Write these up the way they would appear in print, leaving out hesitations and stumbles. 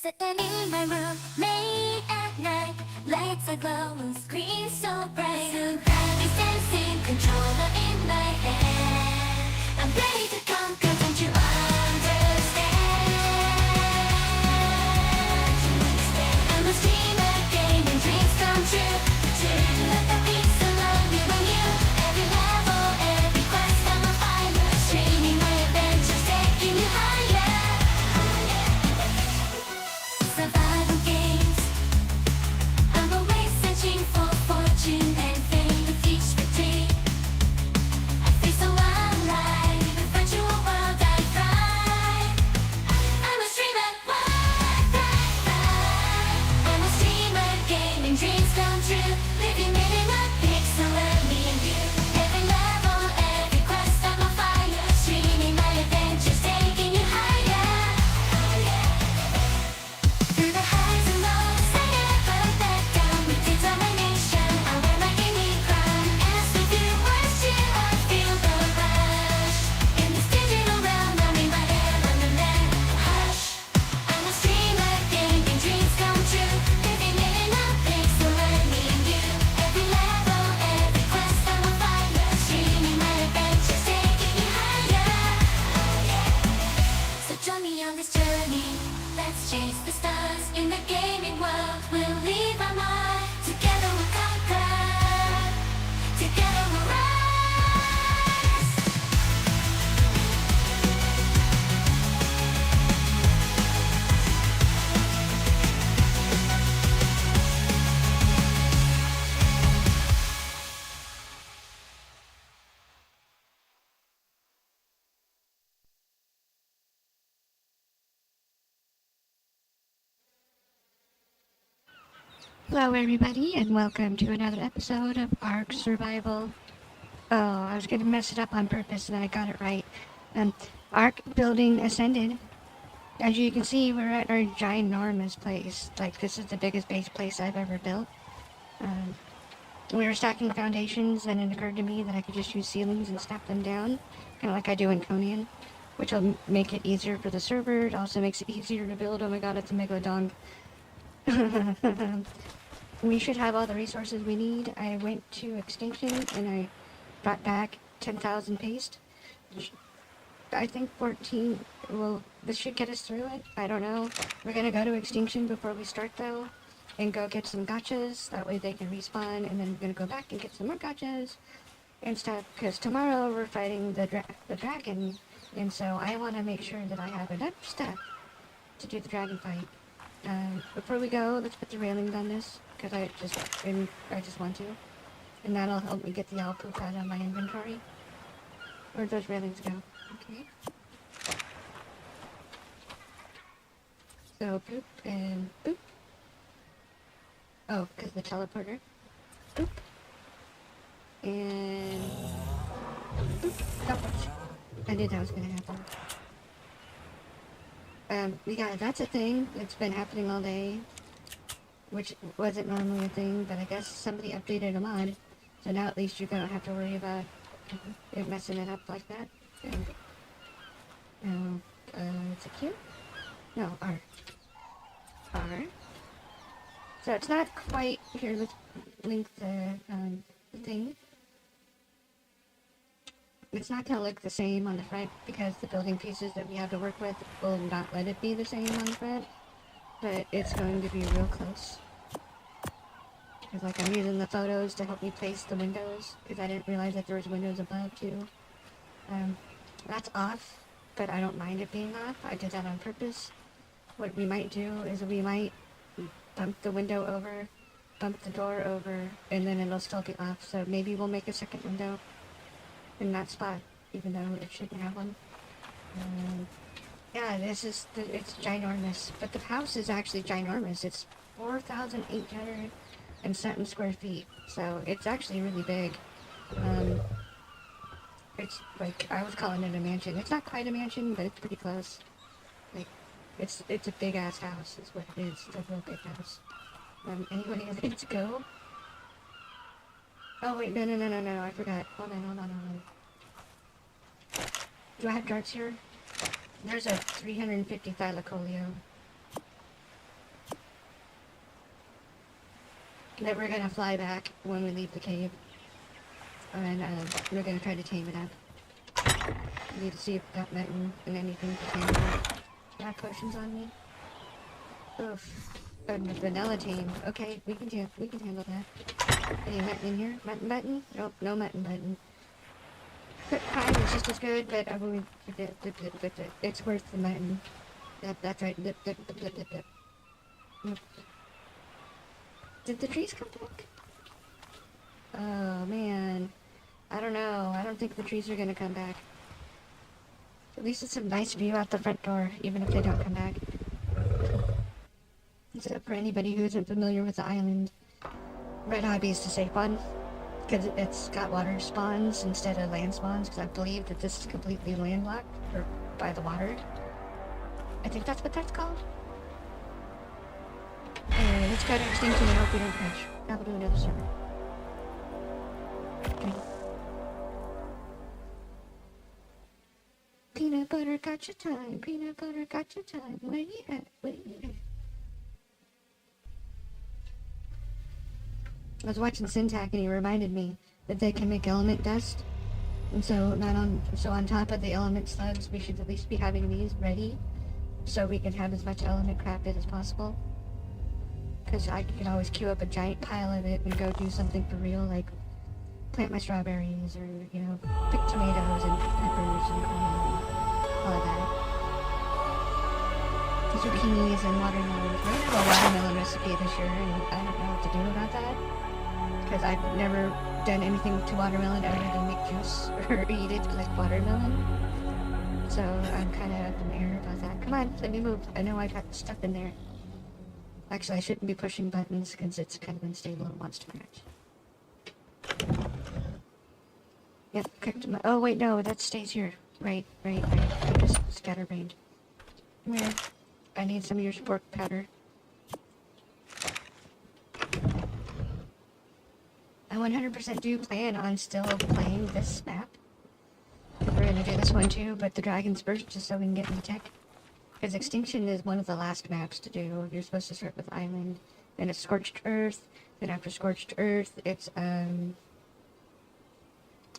Sitting in my room, late at night, lights aglow, screen so bright. Gravity sensing, controller in my hand. I'm ready to conquer, don't you understand? I'm a streamer, gaming dreams come true. Let the beats alone, you and you. Every level, every quest, I'm a fighter. Streaming my adventures, taking you higher. Survival games. I'm always searching for fortune and fame. With each victory, I feel so alive. In virtual world, I thrive. I'm a streamer, what I'm a streamer, gaming dreams come true. Living in a pixel, me and you. Every level, every quest, I'm a fire. Streaming my adventures, taking you higher. Through the highs and lows, I never let down. With determination, I wear my unique crown. As we do worst year, I feel the rush. In this digital realm, I'm in my element. Hush, I'm a streamer, gaming dreams come true. Living in a pixel, me and you. Every level, every quest, I'm a fire. Streaming my adventures, taking you higher. So join me on this journey. Let's chase the stars in the gaming world. We'll leave our mark. Together we'll conquer. Together we'll rise. Hello, everybody, and welcome to another episode of Ark Survival. Oh, I was gonna mess it up on purpose, and I got it right. Ark Building Ascended. As you can see, we're at our ginormous place. Like, this is the biggest base place I've ever built. We were stacking foundations, and it occurred to me that I could just use ceilings and snap them down, kind of like I do in Conan, which will make it easier for the server. It also makes it easier to build. Oh my god, it's a megalodon. We should have all the resources we need. I went to Extinction and I brought back 10,000 paste. I think 14 will... This should get us through it. I don't know. We're gonna go to Extinction before we start though and go get some gachas. That way they can respawn, and then we're gonna go back and get some more gachas and stuff, because tomorrow we're fighting the dragon, and so I want to make sure that I have enough stuff to do the dragon fight. Before we go, let's put the railings on this, because I just want to. And that'll help me get the owl poop out of my inventory. Where'd those railings go? Okay. So, poop and boop. Oh, because the teleporter. Boop. And... boop. Teleport. I knew that was gonna happen. Yeah, that's a thing. It's been happening all day, which wasn't normally a thing, but I guess somebody updated a mod, so now at least you don't have to worry about it messing it up like that. And, is it Q? No, R. R. So it's not quite, here, let's link the thing. It's not going to look the same on the front because the building pieces that we have to work with will not let it be the same on the front, but it's going to be real close. Because like I'm using the photos to help me place the windows, because I didn't realize that there was windows above too. That's off, but I don't mind it being off. I did that on purpose. What we might do is we might bump the window over, bump the door over, and then it'll still be off, so maybe we'll make a second window in that spot, even though it shouldn't have one. Yeah, it's ginormous, but the house is actually ginormous. It's 4,800 and something square feet, so it's actually really big. It's like, I was calling it a mansion. It's not quite a mansion, but it's pretty close. Like, it's a big ass house is what it is. It's a real big house. Anybody ready to go? Oh wait, no, I forgot. Hold on. Do I have darts here? There's a 350 thylacoleo. that we're gonna fly back when we leave the cave. And we're gonna try to tame it up. I need to see if I've got mutton and anything to tame it up. I have potions on me. Oof. Vanilla tame. Okay, we can handle that. Any mutton in here? Mutton button? Nope, no mutton button. Prime is just as good, but I believe it's worth the mutton. Yep, that's right. Yep. Did the trees come back? Oh man, I don't know. I don't think the trees are gonna come back. At least it's a nice view out the front door, even if they don't come back. Except for anybody who isn't familiar with the island, Red Hobby is the safe one, because it's got water spawns instead of land spawns, because I believe that this is completely landlocked, or by the water. I think that's what that's called. Anyway, let's go to extinction and hope we don't crash. Now we'll do another server. Peanut butter gotcha time, peanut butter gotcha time, where you at, where you at? I was watching Syntac and he reminded me that they can make element dust. And so on top of the element slugs, we should at least be having these ready so we can have as much element crafted as possible. Because I can always queue up a giant pile of it and go do something for real, like plant my strawberries or, you know, pick tomatoes and peppers and all of that. Zucchinis and watermelons. We're gonna have a watermelon recipe this year and I don't know what to do about that. Because I've never done anything to watermelon other than make juice or eat it like watermelon. So I'm kind of up in the air about that. Come on, let me move. I know I got stuff in there. Actually, I shouldn't be pushing buttons because it's kind of unstable and wants to crash. Yep, correct. Oh wait, no, that stays here. Right. I'm just scatterbrained. Come here. I need some of your sport powder. I 100% do plan on still playing this map. We're gonna do this one too, but the Dragon's Burst just so we can get into tech. Because Extinction is one of the last maps to do. You're supposed to start with Island, then it's Scorched Earth, then after Scorched Earth, it's, I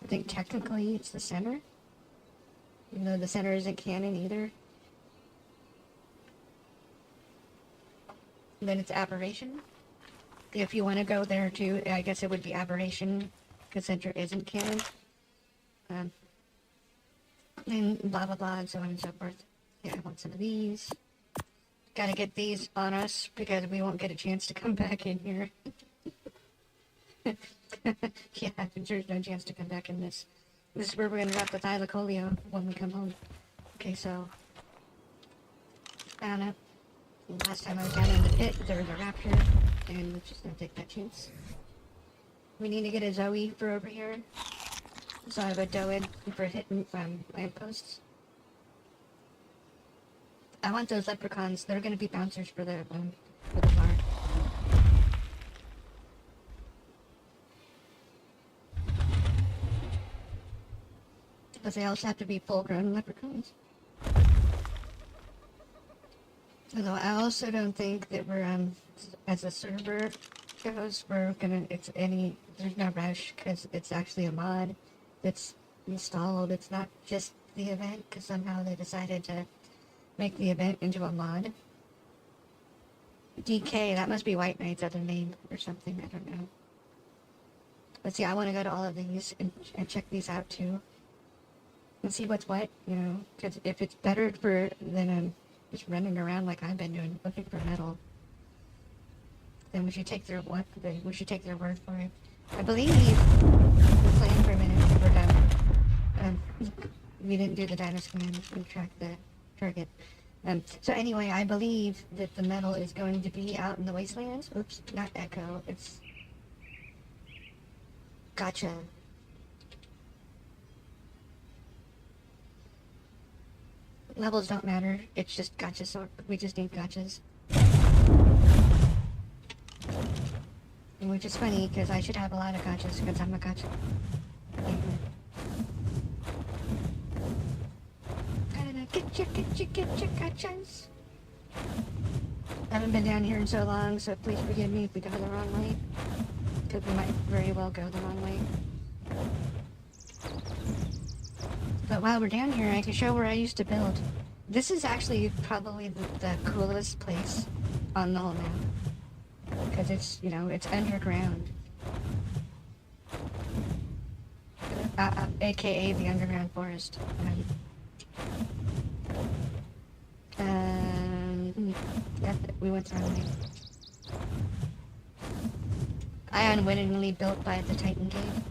think technically it's the center. Even though the center isn't canon either. And then it's Aberration. If you want to go there too, I guess it would be Aberration, because center isn't canon. And blah blah blah and so on and so forth. Yeah, I want some of these. Gotta get these on us because we won't get a chance to come back in here. Yeah, there's no chance to come back in this. This is where we're gonna drop the Thylacoleo when we come home. Okay, so down it. Last time I was down in the pit, there was a raptor, and we're just gonna take that chance. We need to get a Zoe for over here. So I have a Doed for hitting lampposts. I want those leprechauns. They're gonna be bouncers for the bar. But they also have to be full-grown leprechauns. Although I also don't think that we're as a server goes, there's no rush because it's actually a mod that's installed. It's not just the event because somehow they decided to make the event into a mod. DK, that must be White Knight's other name or something, I don't know. But see, I want to go to all of these and check these out too. And see what's what, you know, because if it's better than just running around like I've been doing, looking for metal, then we should take their word for it. I believe we're playing for a minute and we're done. We didn't do the dino scan, we tracked the target. So anyway, I believe that the metal is going to be out in the wastelands. Oops, not Echo, it's Gotcha. Levels don't matter, it's just gotcha, so we just need gotchas. And which is funny, because I should have a lot of gotchas, because I'm a gotcha. Get your gotchas. I haven't been down here in so long, so please forgive me if we go the wrong way. because we might very well go the wrong way. But while we're down here, I can show where I used to build. This is actually probably the coolest place on the whole map. Because it's, you know, it's underground. AKA the underground forest. Yeah, we went the wrong way. I unwittingly built by the Titan Cave.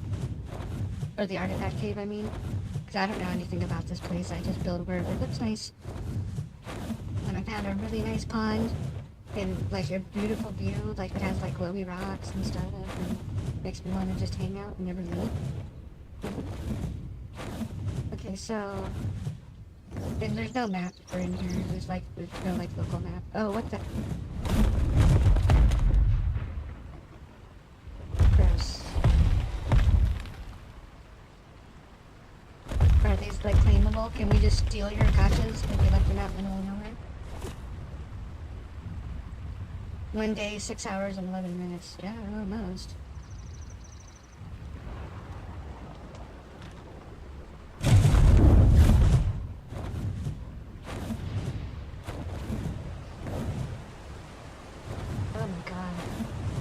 Or the Artifact Cave, I mean. Because I don't know anything about this place, I just build wherever it looks nice. And I found a really nice pond. And like a beautiful view, like it has like glowy rocks and stuff. And makes me want to just hang out and never leave. Okay, so... And there's no map for in here, there's no like local map. Oh, what the... Gross. Are these like claimable? Can we just steal your gachas because we left them out in the middle of nowhere? 1 day, 6 hours, and 11 minutes. Yeah, almost. Oh my god.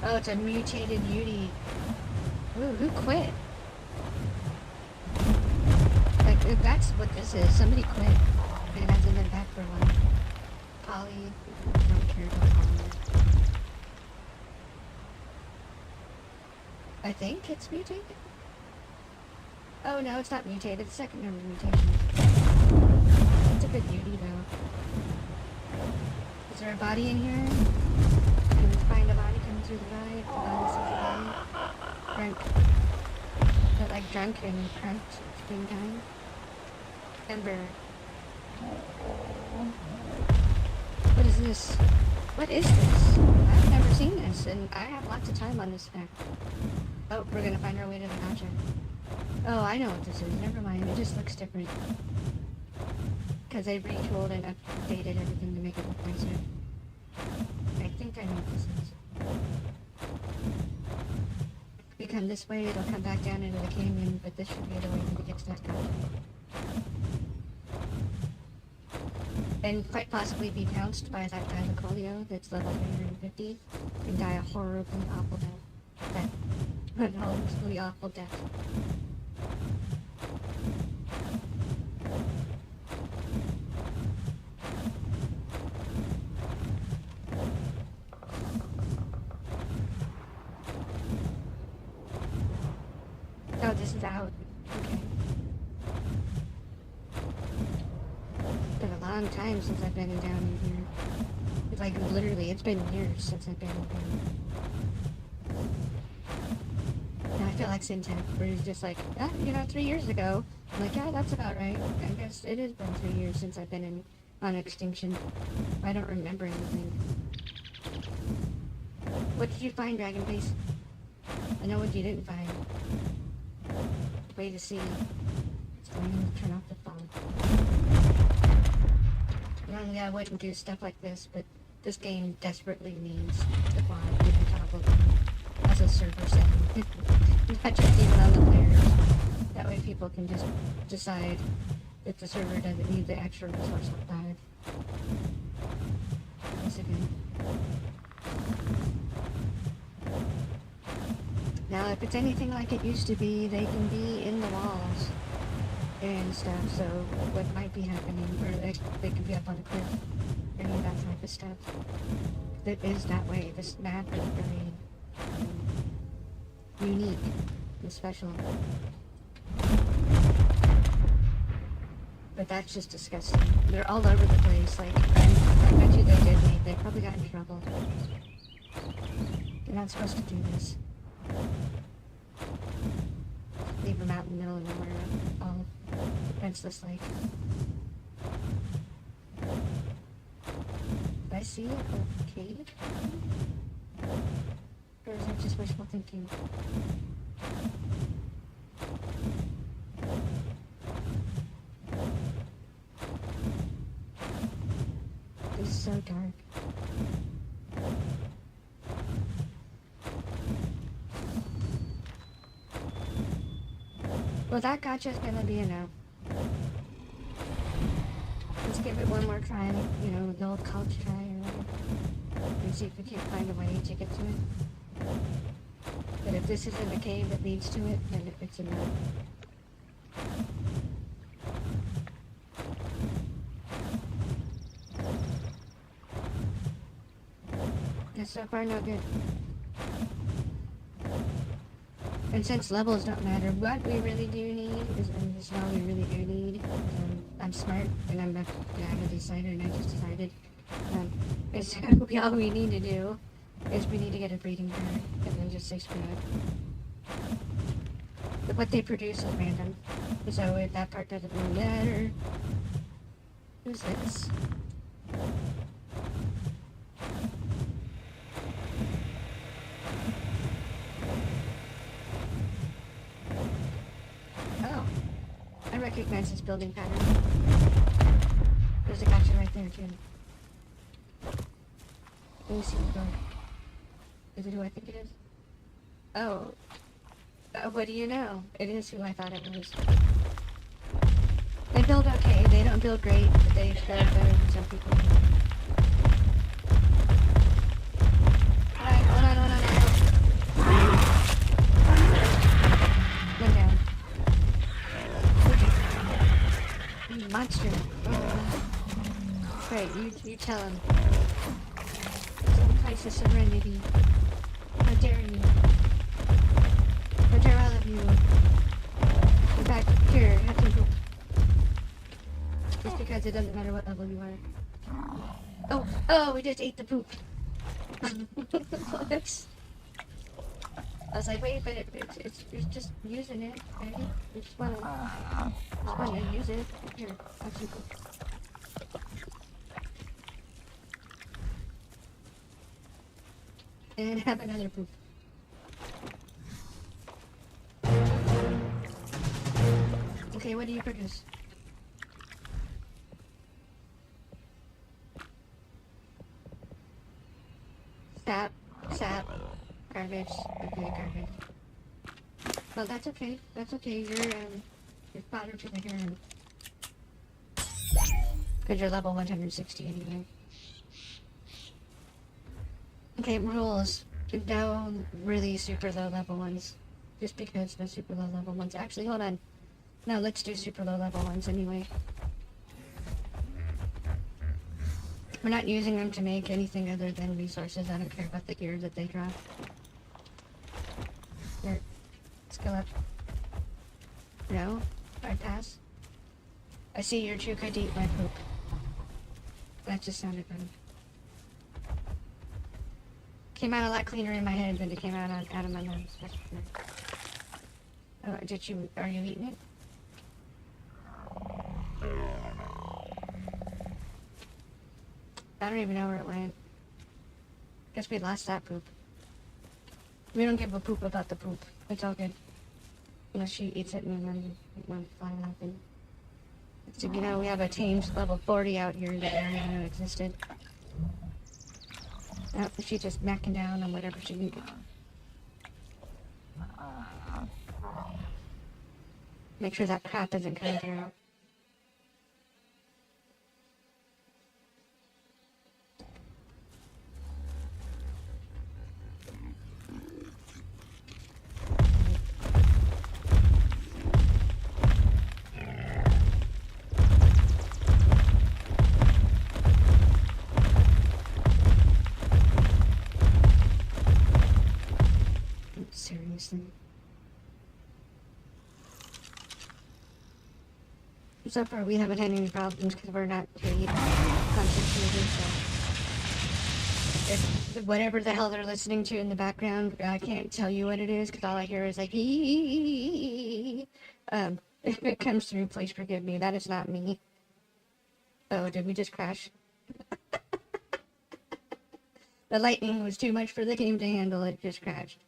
Oh, it's a mutated Yudi. Ooh, who quit? Like, if that's what this is, somebody quit. It hasn't been back for a while. Polly, I don't care about Polly. I think it's mutated? Oh no, it's not mutated, it's second number mutation. It's a good beauty though. Is there a body in here? Can we find a body coming through the ride? Drunk. But like drunk and crunked at the same time. Ember. What is this? What is this? I've never seen this, and I have lots of time on this map. Oh, we're gonna find our way to the gacha. Oh, I know what this is. Never mind. It just looks different. Because they retooled and updated everything to make it look nicer. I think I know what this is. If we come this way, it'll come back down into the canyon, but this should be the way to get to that gacha. And quite possibly be pounced by that Dilacolio that's level 150 and die a horribly awful death. An horribly awful death. Oh, this is out. Okay. It's been a long time since I've been down in here. It's like literally, it's been years since I've been in here. And I feel like Syntax, where he's just like, ah, you know, 3 years ago. I'm like, yeah, that's about right. I guess it has been 3 years since I've been on Extinction. I don't remember anything. What did you find, Dragon Face? I know what you didn't find. Way to see. So I'm gonna turn off the phone. Normally I wouldn't do stuff like this, but this game desperately needs the quad even toggle as a server setting. Not just even on the players. That way people can just decide if the server doesn't need the extra resource of 5. Once again. Now, if it's anything like it used to be, they can be in the walls and stuff, so what might be happening, or they can be up on a cliff, any of that type of stuff. That is that way. This map is very unique and special. But that's just disgusting. They're all over the place, like, I bet you they did leave. They probably got in trouble. They're not supposed to do this. Leave them out in the middle of nowhere, all defenseless like. Did I see a cave? Or is that just wishful thinking? This is so dark. Well, that gotcha's gonna be a no. Let's give it one more try, you know, the old college try or whatever. And see if we can't find a way to get to it. But if this isn't a cave that leads to it, then it's a no. Yeah, so far no good. And since levels don't matter, what we really do need is, and this is all we really do need, I'm smart, and I'm a decider, and I just decided, is all we need to do is we need to get a breeding pair, and then just say screw it. But what they produce is random, so if that part doesn't really matter. Who's this? Oh, I recognize this building pattern. There's a gotcha right there, too. Let me see the door. Is it who I think it is? Oh. What do you know? It is who I thought it was. They build okay. They don't build great, but they build better than some people. Alright, hold on. One down. You monster. Great, you tell him. Some place of serenity. How dare you? How dare all of you? In fact, here, have some poop. Just because it doesn't matter what level you are. Oh, we just ate the poop. Whoops. I was like, wait, but it's just using it, right? You just wanna use it. Here, have some poop. And have another poop. Okay, what do you produce? Sap, garbage, okay, garbage. Well, that's okay, you're fodder to the heron. Cause you're level 160 anyway. Okay, rules. No really super low level ones. Just because the super low level ones. Actually, hold on. No, let's do super low level ones anyway. We're not using them to make anything other than resources. I don't care about the gear that they drop. Here, let's go up. No? I pass? I see you're too good to eat my poop. That just sounded funny. Came out a lot cleaner in my head than it came out of my nose. That's for sure. Oh, are you eating it? I don't even know where it went. Guess we lost that poop. We don't give a poop about the poop. It's all good. Unless she eats it and then it went flying off. And so, you know, we have a tamed level 40 out here that I didn't even know existed. Oh, she's just macking down on whatever she can get. Make sure that crap isn't coming through. Seriously. So far, we haven't had any problems because we're not paid concentrated, so if whatever the hell they're listening to in the background, I can't tell you what it is because all I hear is like hee. If it comes through, please forgive me. That is not me. Oh, did we just crash? The lightning was too much for the game to handle. It just crashed.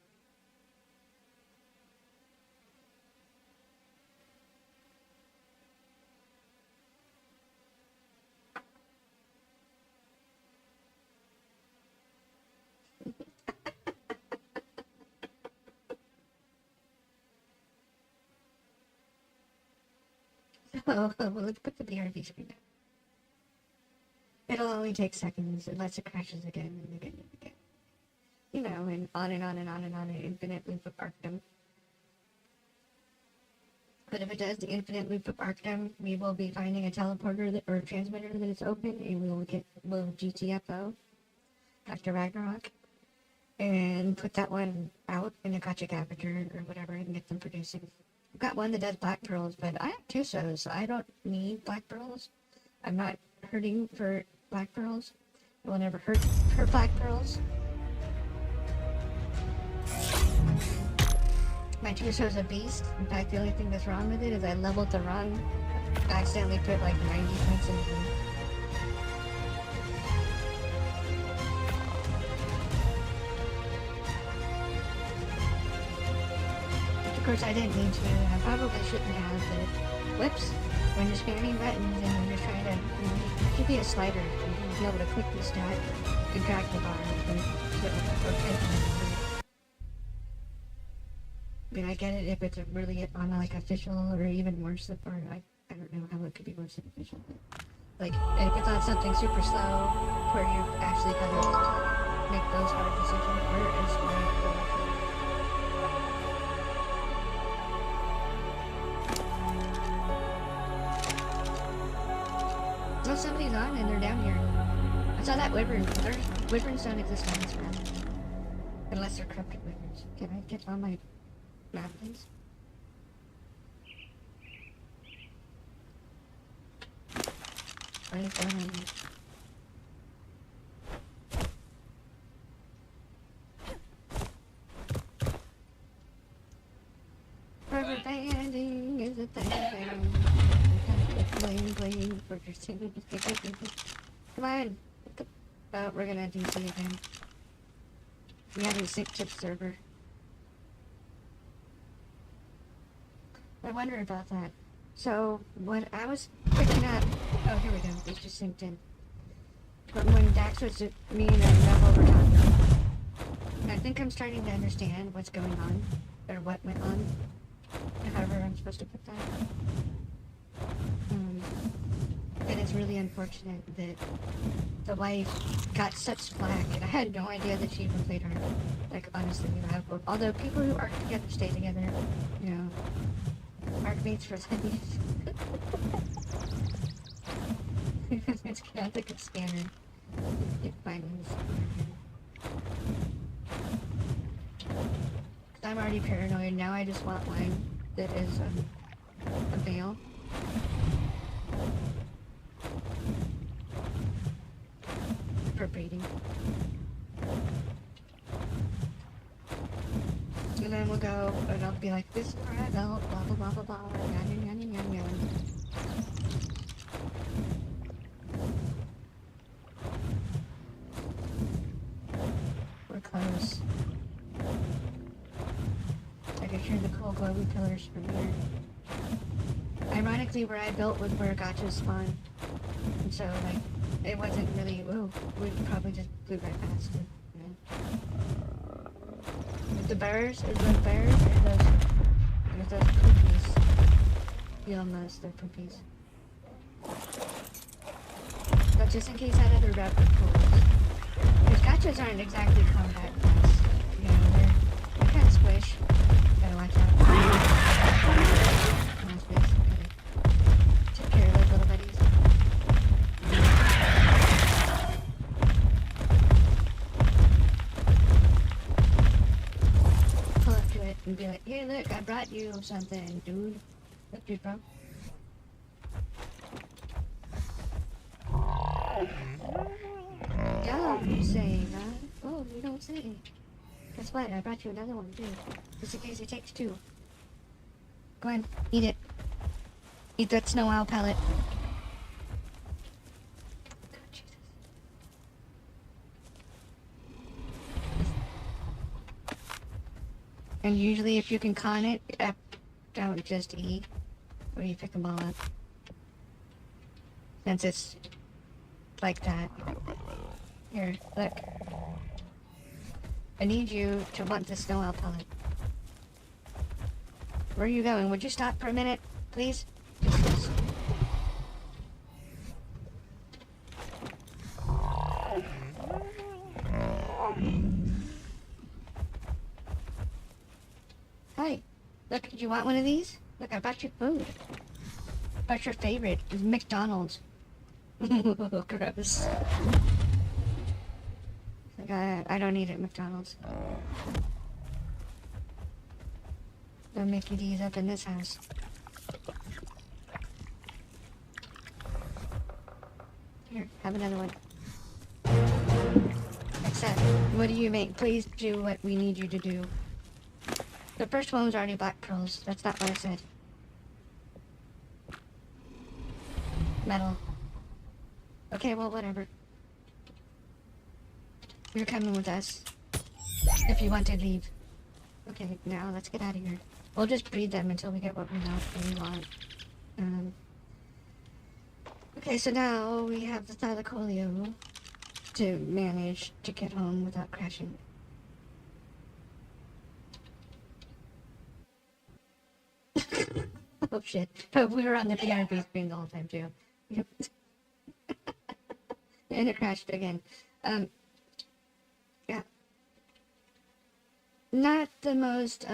Oh, well, let's put the BRB screen down. It'll only take seconds unless it crashes again and again and again. You know, and on and on and on and on, an infinite loop of Arctum. But if it does the infinite loop of Arctum, we will be finding a teleporter or a transmitter that is open, and we'll GTFO after Ragnarok, and put that one out in a gotcha aperture or whatever, and get them producing. I've got one that does black pearls, but I have 2 shows, so I don't need black pearls. I'm not hurting for black pearls. I will never hurt for black pearls. My 2 shows a beast. In fact, the only thing that's wrong with it is I leveled the wrong. I accidentally put like 90 points in it. Of course, I didn't mean to. I probably shouldn't have, but whoops. When you're spamming buttons and you're trying to, there should be a slider. You'll be able to click the stat and drag the bar or type in. I mean, I get it if it's really on like official or even worse, or I don't know how it could be worse than official. Like, if it's on something super slow, where you actually gotta make those hard decisions, where is my... Well, somebody's on and they're down here. I saw that wyvern. Wyverns don't exist on this map. Unless they're corrupted wyverns. Can I get on my map, please? What is going on here? Rubber banding is a thing. Bling bling for your singing. Come on. Oh, we're gonna DC again. We haven't synced to the server. I wonder about that. So, when I was picking up... Oh, here we go. It's just synced in. But when Dax was me and Neville were talking, I think I'm starting to understand what's going on. Or what went on. However I'm supposed to put that. And it's really unfortunate that the wife got such flack, and I had no idea that she even played her. Like, honestly, you know, although people who arc together stay together, you know, arc mates for 10 years. It's kind of like a scanner. It finds. I'm already paranoid, now I just want one that is a veil. For breeding. And then we'll go, and I'll be like, this is where I built, blah blah blah blah blah, yada yada yada yada. We're close. I can hear the cool glowy pillars from here. Ironically, where I built was where gotchas spawn. And so, like, it wasn't really, whoa, we probably just flew right past it. You know? With the bears, is those bears, or those poopies? You'll notice they're poopies. But just in case that other route was closed. Because gotchas aren't exactly combat class. You know, they're kind of squish. Gotta watch out. Nice base. Take care of those little buddies. Pull up to it and be like, hey look, I brought you something, dude. Look, dude, bro. Don't say that. Oh, you don't say. Guess what? I brought you another one too. Just in case it takes 2. Go ahead, eat it. Eat that snow owl pellet. God, Jesus. And usually if you can con it, don't just eat when you pick them all up. Since it's like that. Here, look. I need you to want the snow owl pellet. Where are you going? Would you stop for a minute, please? Just- Hi. Look, did you want one of these? Look, I bought you food. What's your favorite? It's McDonald's. Gross. Like, I don't eat at McDonald's. No Mickey D's up in this house. Here, have another one. Except, what do you make? Please do what we need you to do. The first one was already black pearls. That's not what I said. Metal. Okay, well, whatever. You're coming with us. If you want to leave. Okay, now let's get out of here. We'll just breed them until we get what we want. Okay, so now we have the Thylacoleo to manage to get home without crashing. Oh shit. But we were on the PRB screen the whole time too. Yep. And it crashed again. Yeah. Not the most,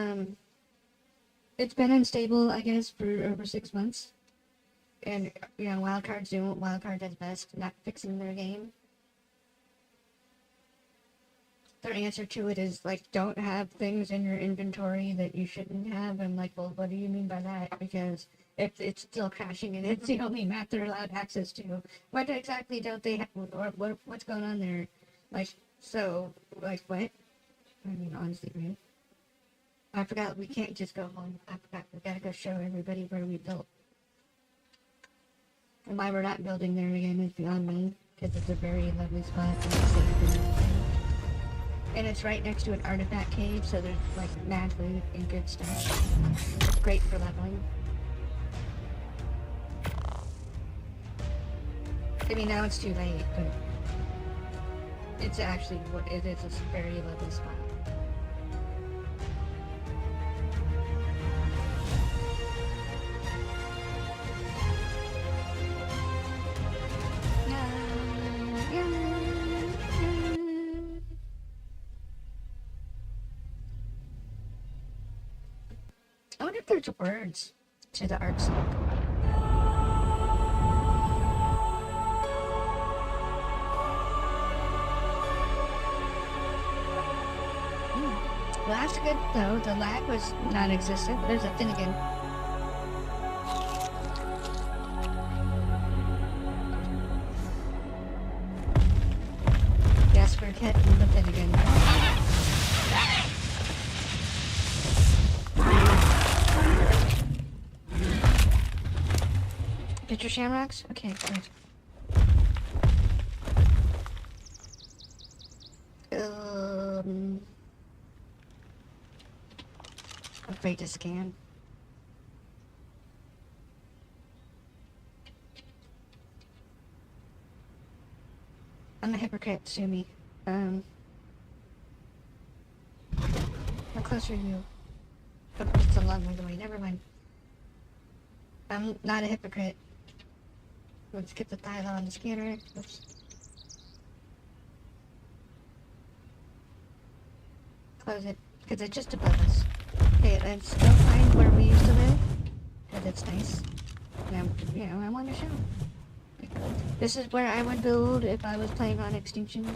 it's been unstable, I guess, for over 6 months. And, you know, Wildcard's doing what Wildcard does best, not fixing their game. Their answer to it is, like, don't have things in your inventory that you shouldn't have. I'm like, well, what do you mean by that? Because if it's still crashing and it's the only map they're allowed access to, what exactly don't they have, or what's going on there? Like, so, like, what? I mean, honestly, really. I forgot we can't just go home. I forgot we gotta go show everybody where we built. And why we're not building there again is beyond me, because it's a very lovely spot and it's safe and everything. And it's right next to an artifact cave, so there's like mad loot and good stuff. It's great for leveling. I mean, now it's too late, but it's actually what it is. It's a very lovely spot. I wonder if there's words to the art song. Well, that's good though. The lag was non-existent. There's a Finnegan. Yes, we're getting the Finnegan. Get your shamrocks? Okay, good. Afraid to scan. I'm a hypocrite, sue me. How close are you? Oh, it's a long way away, never mind. I'm not a hypocrite. Let's get the Thyla on the scanner. Oops. Close it, because it's just above us. Okay, let's go find where we used to live, because it's nice. And you know, I want to show. This is where I would build if I was playing on Extinction,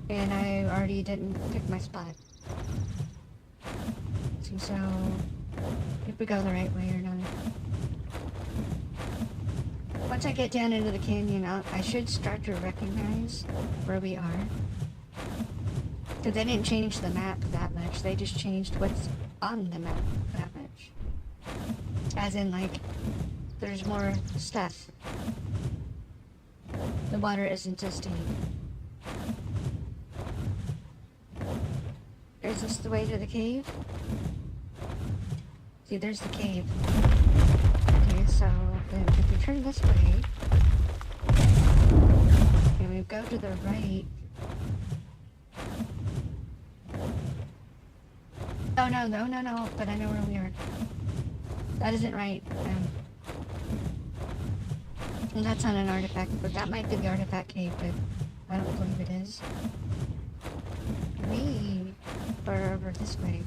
and I already didn't pick my spot. See, so, if we go the right way or not. Once I get down into the canyon, I should start to recognize where we are. Because they didn't change the map that much, they just changed what's on the map that much. As in, like, there's more stuff. The water isn't as deep. Is this the way to the cave? See, there's the cave. Okay, so then if we turn this way, and we go to the right. Oh no, but I know where we are. That isn't right. And that's not an artifact, but that might be the artifact cave, but I don't believe it is. We are over this way.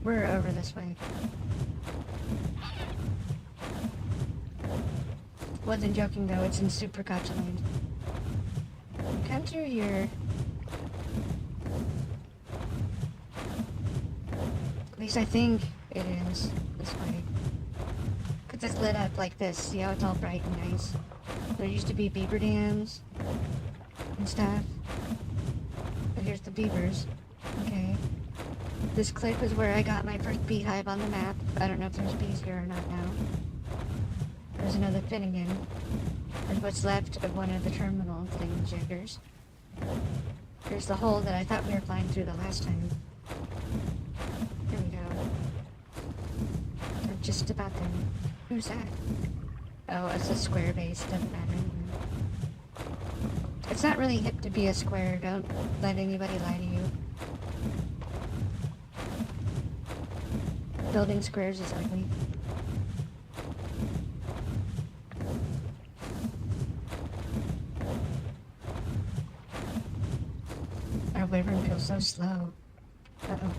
We're over this way. Wasn't joking though, it's in Super Gotcha Land. You come through here. At least I think it is this way. Cause it's lit up like this. See how it's all bright and nice? There used to be beaver dams and stuff. But here's the beavers. Okay. This cliff is where I got my first beehive on the map. I don't know if there's bees here or not now. There's another Finnegan. There's what's left of one of the terminal thingy-jiggers. Here's the hole that I thought we were flying through the last time. Here we go. We're just about there. Who's that? Oh, it's a square base. Doesn't matter anymore. It's not really hip to be a square. Don't let anybody lie to you. Building squares is ugly. Our wyvern feels so slow. Uh-oh.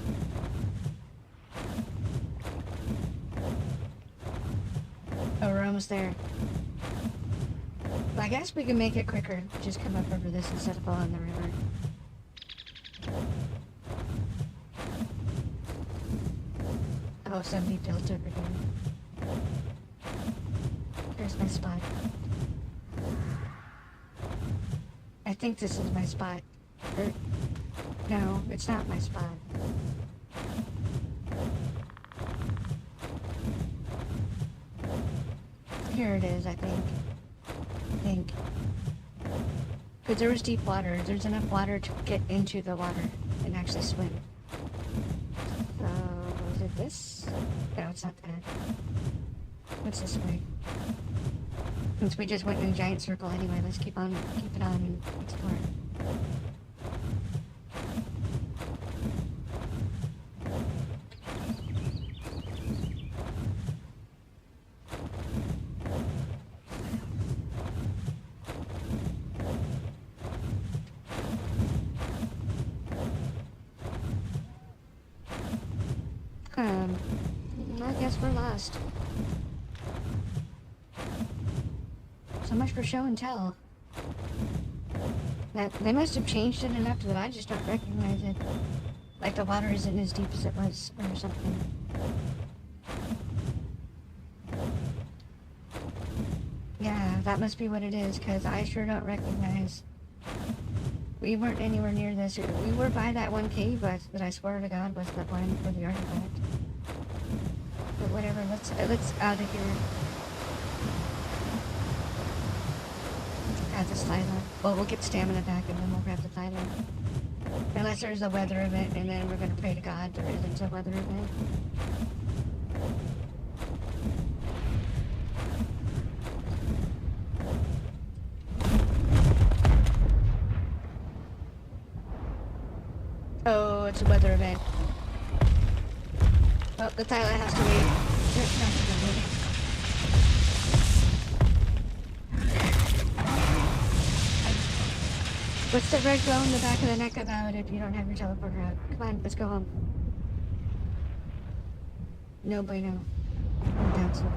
Oh, we're almost there. But I guess we can make it quicker. Just come up over this instead of following the river. Oh, somebody built over here. Here's my spot. I think this is my spot. No, it's not my spot. Here it is, I think. Because there was deep water. There's enough water to get into the water and actually swim. So, is it this? No, it's not that. What's this way? Since we just went in a giant circle anyway, let's keep it on and explore. I guess we're lost. So much for show and tell. They must have changed it enough that I just don't recognize it. Like the water isn't as deep as it was, or something. Yeah, that must be what it is, because I sure don't recognize. We weren't anywhere near this. We were by that one cave that I swear to God was the one for the artifact. But whatever, let's out of here. Grab this Thyla. Well, we'll get stamina back and then we'll grab the Thyla. Unless there's a weather event, and then we're gonna pray to God there isn't a weather event. Oh, it's a weather event. Oh, the Thyla has to wait. What's the red glow in the back of the neck about if you don't have your teleporter out? Come on, let's go home. No bueno. I doubt so.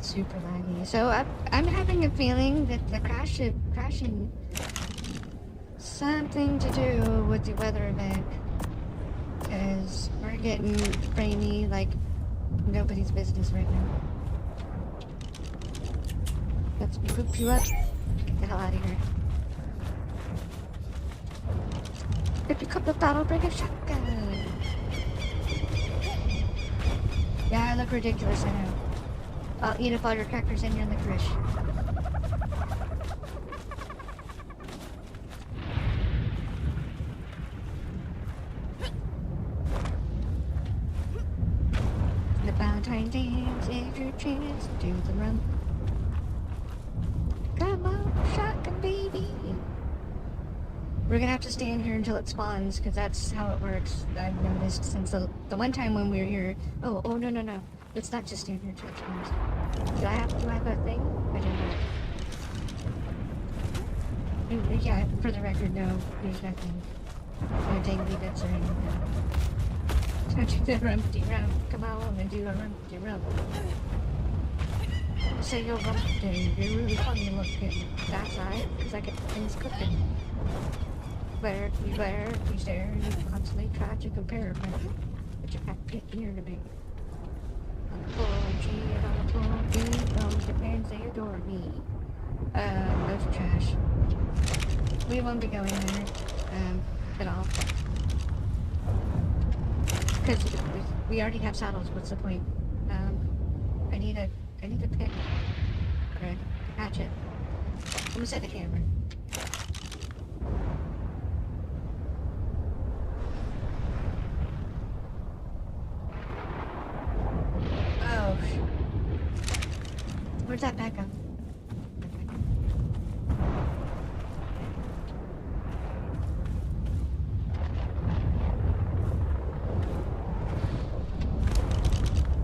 Super laggy. So I'm having a feeling that the crashing something to do with the weather event. Because we're getting framey like nobody's business right now. Let's poop you up. Get the hell out of here. If you come to battle, bring a shotgun. Yeah, I look ridiculous, I know. I'll eat up all your crackers and your licorice. The Valentine dance is your chance to do the rum. Come on, shotgun baby. We're gonna have to stay in here until it spawns, because that's how it works. I've noticed since the one time when we were here. Oh, no. Let's not just stand here until it spawns. Do I have a thing? I don't know. Yeah, for the record, no, there's nothing. No dangly bits or anything. Don't do the rumpty rump. Come on and do a rumpty rump. Say you're rumpty. You're really funny looking. That's right, because I get things cooking. You stare, you constantly try to compare me. But you can't get near to me. On the floor, those Japan, they adore me. Those are trash. We won't be going there, at all. Because we already have saddles, what's the point? I need a pick. Or a hatchet. I'm gonna set a hammer. Oh, where's that backup?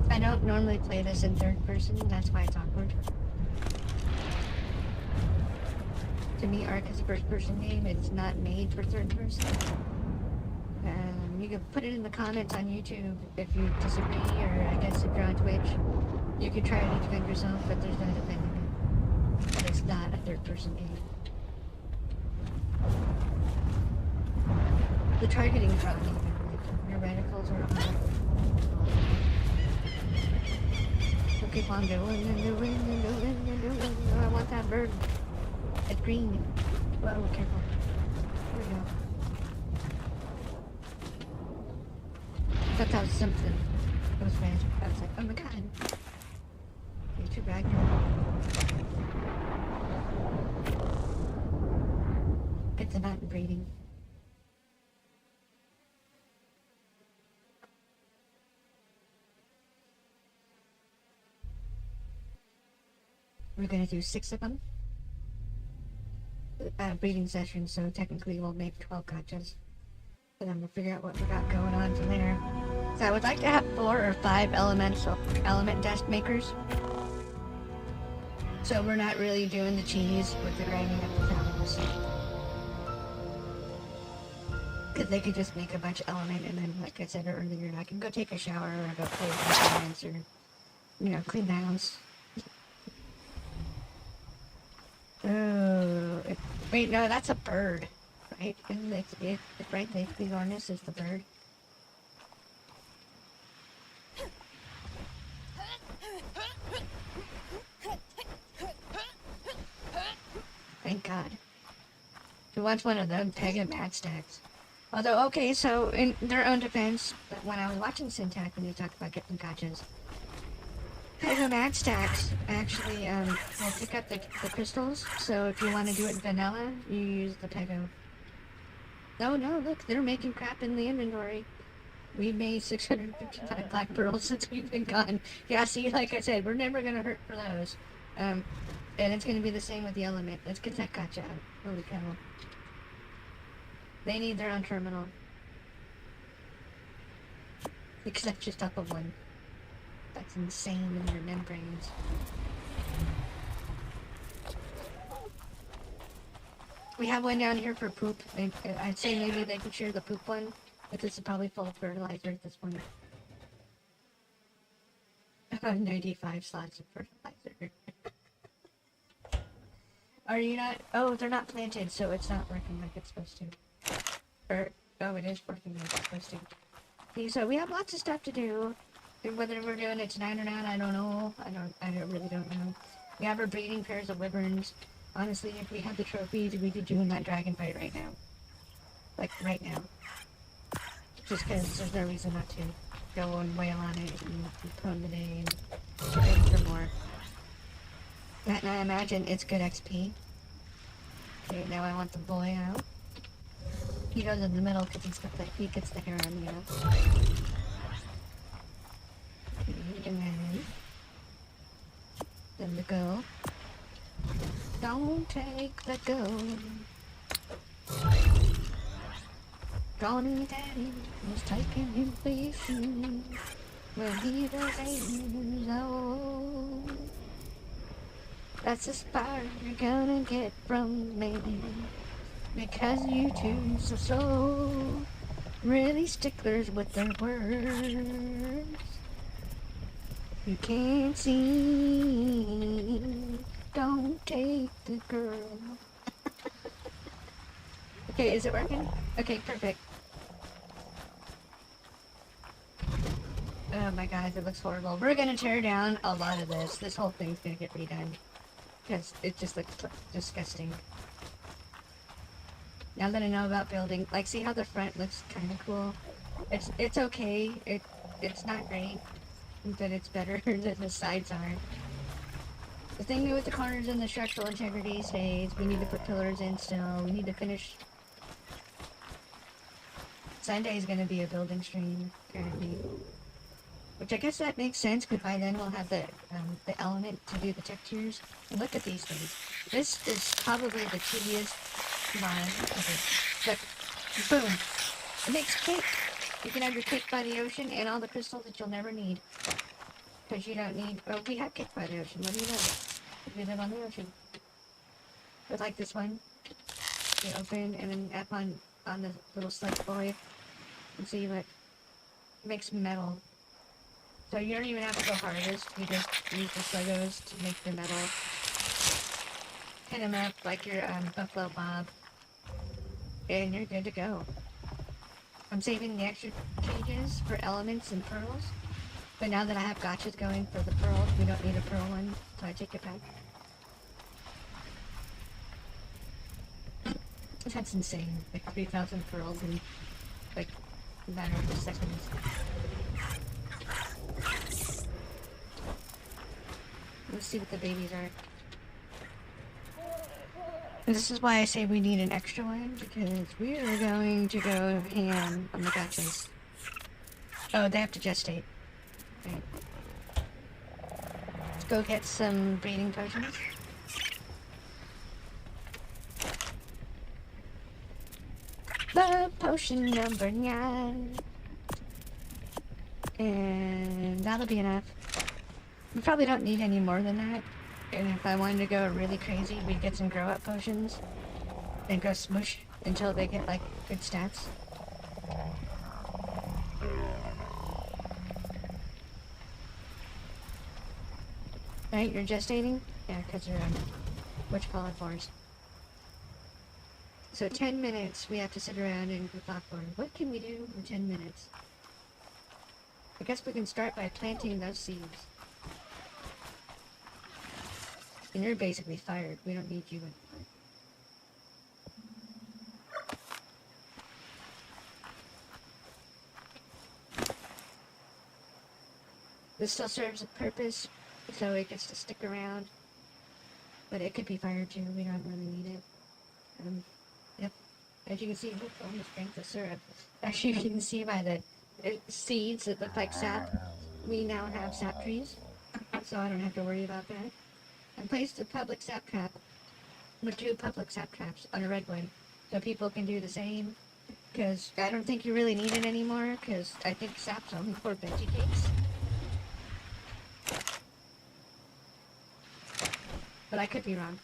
I don't normally play this in third person, that's why it's awkward. To me, Ark is a first person game, it's not made for third person. You can put it in the comments on YouTube if you disagree, or I guess if you're on Twitch, you can try to defend yourself, but there's no defending it. But it's not a third person game. The targeting is wrong even. Your reticles are on. So keep on doing and doing and doing and doing. Oh, I want that bird. It's green. Whoa, careful. There we go. I thought that was something. It was red. I was like, oh my god. You're too bad. It's not breeding. We're gonna do 6 of them. Breeding session, so technically we'll make 12 gotchas. And then we'll figure out what we got going on from there. So I would like to have 4 or 5 element desk makers. So we're not really doing the cheese with the grinding up the saddles. Because they could just make a bunch of element, and then, like I said earlier, I can go take a shower or go play with my parents, or, clean the house. Oh, wait, no, that's a bird, right? Isn't it, right? The Ornis is the bird. Thank God. Who wants one of them pagan mat stacks? Although, okay, so in their own defense, when I was watching Syntax when you talked about getting gotchas, Pego Mad Stacks actually will pick up the crystals, so if you want to do it vanilla, you use the Pego. Oh no, look, they're making crap in the inventory. We've made 655 black pearls since we've been gone. Yeah, see, like I said, we're never gonna hurt for those. And it's gonna be the same with the element. Let's get that gotcha out. Holy cow. They need their own terminal. Except just up of one. That's insane in their membranes. We have one down here for poop. I'd say maybe they could share the poop one, but this is probably full of fertilizer at this point. 95 slots of fertilizer. Are you not? Oh, they're not planted, so it's not working like it's supposed to. Oh, it is working like it's supposed to. Okay, so we have lots of stuff to do. Whether we're doing it tonight or not, I don't know. I really don't know. We have our breeding pairs of wyverns. Honestly, if we had the trophies, we'd be doing that dragon fight right now. Like, right now. Just because there's no reason not to go and wail on it and prone the day and wait for more. And I imagine it's good XP. Okay, now I want the boy out. He goes in the middle because he gets the harem, you know. And then the girl. Don't take the gold. Johnny Daddy was taking inflation when he was 8 years old. That's the spark you're gonna get from me, because you two are so really sticklers with their words. You can't see, don't take the girl. Okay, is it working? Okay, perfect. Oh my god, it looks horrible. We're gonna tear down a lot of this. This whole thing's gonna get redone. Because it just looks disgusting. Now that I know about building, like, see how the front looks kind of cool? It's okay. It's not great, but it's better than the sides are. The thing with the corners and the structural integrity stays. We need to put pillars in still. We need to finish. Sunday is going to be a building stream, apparently. Which I guess that makes sense, because by then we'll have the element to do the textures. And look at these things. This is probably the tedious line of it. But, boom! It makes cake! You can have your cake by the ocean and all the crystals that you'll never need. Because you don't need... Oh, we have cake by the ocean. What do you know? We live on the ocean. But like this one. You open, and then up on the little slug boy. And see what... It makes metal. So you don't even have to go harvest, you just use the Legos to make the metal. Pin them up like your Buffalo Bob. And you're good to go. I'm saving the extra cages for elements and pearls. But now that I have gotchas going for the pearls, we don't need a pearl one, so I take it back. That's insane. Like 3,000 pearls in like a matter of seconds. Let's see what the babies are. This is why I say we need an extra one, because we are going to go ham on the gotchas. Oh, they have to gestate. Right. Let's go get some breeding potions. The potion number 9. And that'll be enough. We probably don't need any more than that. And if I wanted to go really crazy, we'd get some grow up potions and go smoosh until they get like good stats. Right, you're gestating? Yeah, because you're whatchamacallit forest. So 10 minutes we have to sit around and go popcorn. What can we do for 10 minutes? I guess we can start by planting those seeds. And you're basically fired. We don't need you anymore. This still serves a purpose, so it gets to stick around. But it could be fired too. We don't really need it. Yep. As you can see, look, almost drank the syrup. Actually, you can see by the seeds that look like sap. We now have sap trees, so I don't have to worry about that. I placed a public sap trap, or 2 public sap traps on a redwood, so people can do the same. Because I don't think you really need it anymore, because I think sap's only for veggie cakes. But I could be wrong.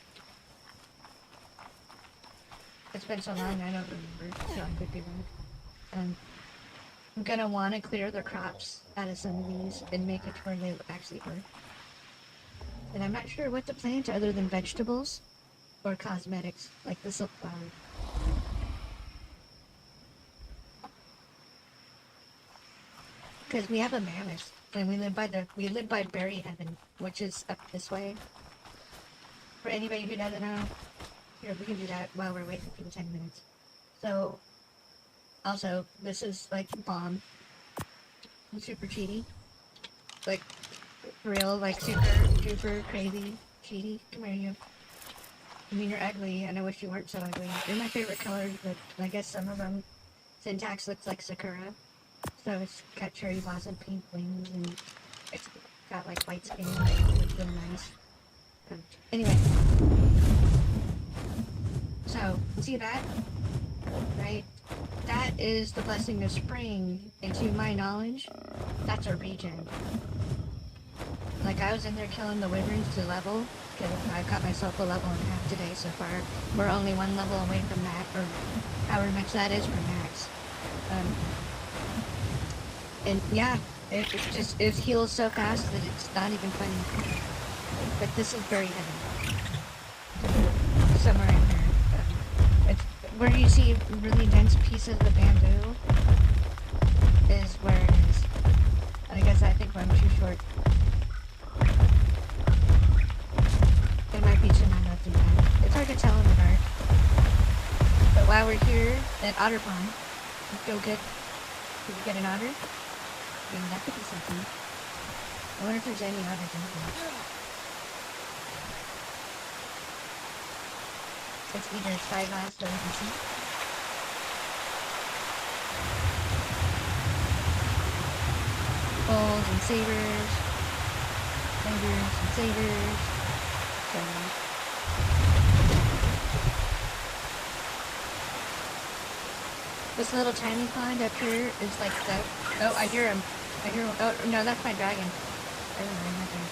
It's been so long, I don't remember, so I could be wrong. I'm gonna want to clear the crops out of some of these and make it to where they actually work. And I'm not sure what to plant other than vegetables or cosmetics, like the silk flower. Because we have a mammoth, and we live by berry heaven, which is up this way. For anybody who doesn't know, here, we can do that while we're waiting for the 10 minutes. So, also, this is like bomb. Super cheaty. Like, for real, like super crazy cheaty. Come here, you. I mean, you're ugly, and I wish you weren't so ugly. They're my favorite colors, but I guess some of them, syntax looks like Sakura. So it's got cherry blossom pink wings, and it's got like white skin, like it looks really nice. Anyway. So, see that? Right? That that is the blessing of spring, and to my knowledge, that's a regen. Like, I was in there killing the wyverns to level, because I've got myself a level and a half today so far. We're only one level away from max, or however much that is for max. And yeah, it heals so fast that it's not even funny. But this is very heavy. Somewhere in here. It's where you see really dense pieces of bamboo is where it is. And I think I'm too short. There might be some left in that. It's hard to tell in the dark. But while we're here at Otter Pond, let's go get. Did we get an otter? I mean, that could be something. I wonder if there's any otters in here. It's either spyglass so we can see. Bulls and sabers. Tigers and sabers. So, this little tiny pond up here is like the... Oh, I hear him. Oh, no, that's my dragon. I don't know, my dragon.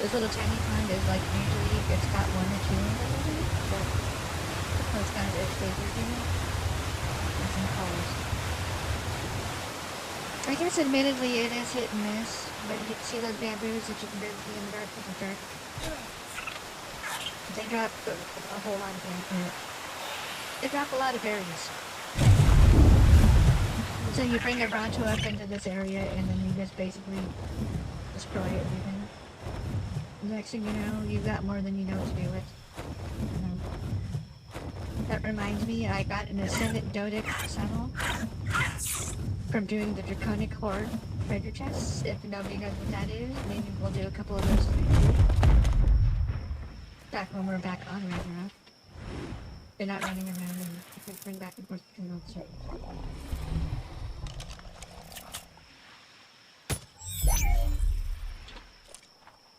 This little tiny pond is like usually it's got one or two in it, but it's got its favors in it. And some colors. I guess admittedly it is hit and miss, but you can see those bamboos that you can barely see in the dark with the dark. They drop a whole lot of bamboo. They drop a lot of berries. So you bring a Bronto up into this area and then you just basically destroy everything. Next thing you know, you've got more than you know what to do with. That reminds me, I got an Ascendant Dodic saddle from doing the Draconic Horde treasure chests. If nobody knows what that is, maybe we'll do a couple of those back when we're back on Ragnarok. They're not running around and bring back and forth between all the circles.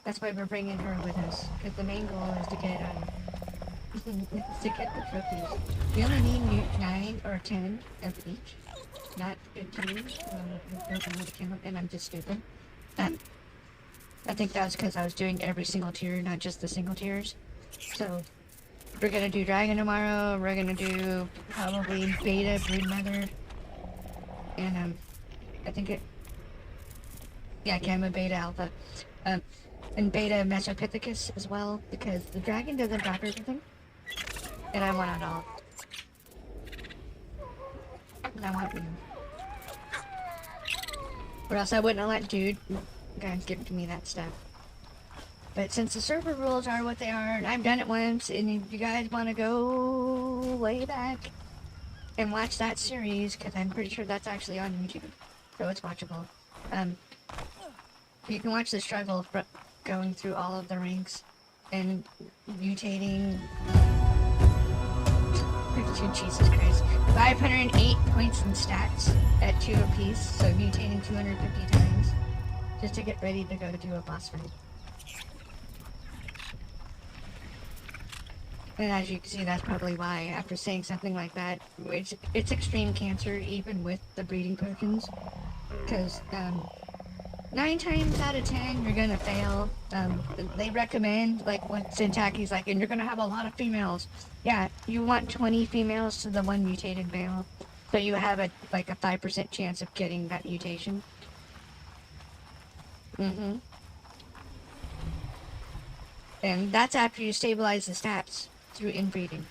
That's why we're bringing her with us, because the main goal is to get the trophies. We only need 9 or 10 of each, not 15. And I'm just stupid. I think that was because I was doing every single tier, not just the single tiers. So we're gonna do Dragon tomorrow. We're gonna do probably Beta, Broodmother, and I think it. Yeah, Gamma, Beta, Alpha. And Beta Mesopithecus as well, because the dragon doesn't drop everything. And I want it all. And I want you. Or else I wouldn't have let dude guys give me that stuff. But since the server rules are what they are, and I've done it once, and if you guys want to go way back and watch that series, because I'm pretty sure that's actually on YouTube, so it's watchable. You can watch the struggle going through all of the ranks and mutating. Jesus Christ. 508 points in stats at 2 apiece, so mutating 250 times just to get ready to go do a boss fight. And as you can see, that's probably why, after saying something like that, it's extreme cancer even with the breeding potions. Because, 9 times out of 10, you're gonna fail. They recommend, like, when Syntaki's like, and you're gonna have a lot of females. Yeah, you want 20 females to the 1 mutated male. So you have a 5% chance of getting that mutation. And that's after you stabilize the stats through inbreeding.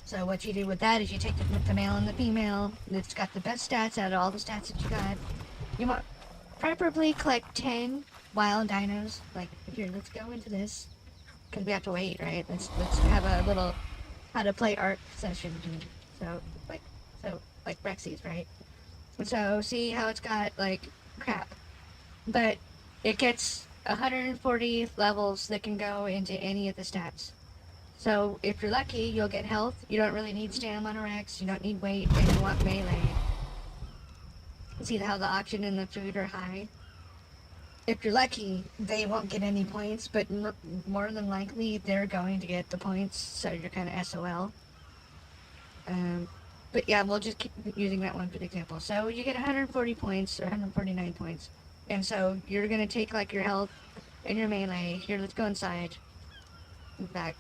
So what you do with that is you take the male and the female that's got the best stats out of all the stats that you got. You want preferably collect 10 wild dinos. Like, here, let's go into this. Because we have to wait, right? Let's have a little how to play art session. So Rexy's, right? So see how it's got, like, crap. But it gets 140 levels that can go into any of the stats. So if you're lucky, you'll get health. You don't really need stamina Rex. You don't need weight, and you want melee. See how the oxygen and the food are high? If you're lucky, they won't get any points, but more than likely, they're going to get the points, so you're kind of SOL. But yeah, we'll just keep using that one for the example. So you get 140 points or 149 points. And so you're going to take like your health and your melee. Here, let's go inside. In fact,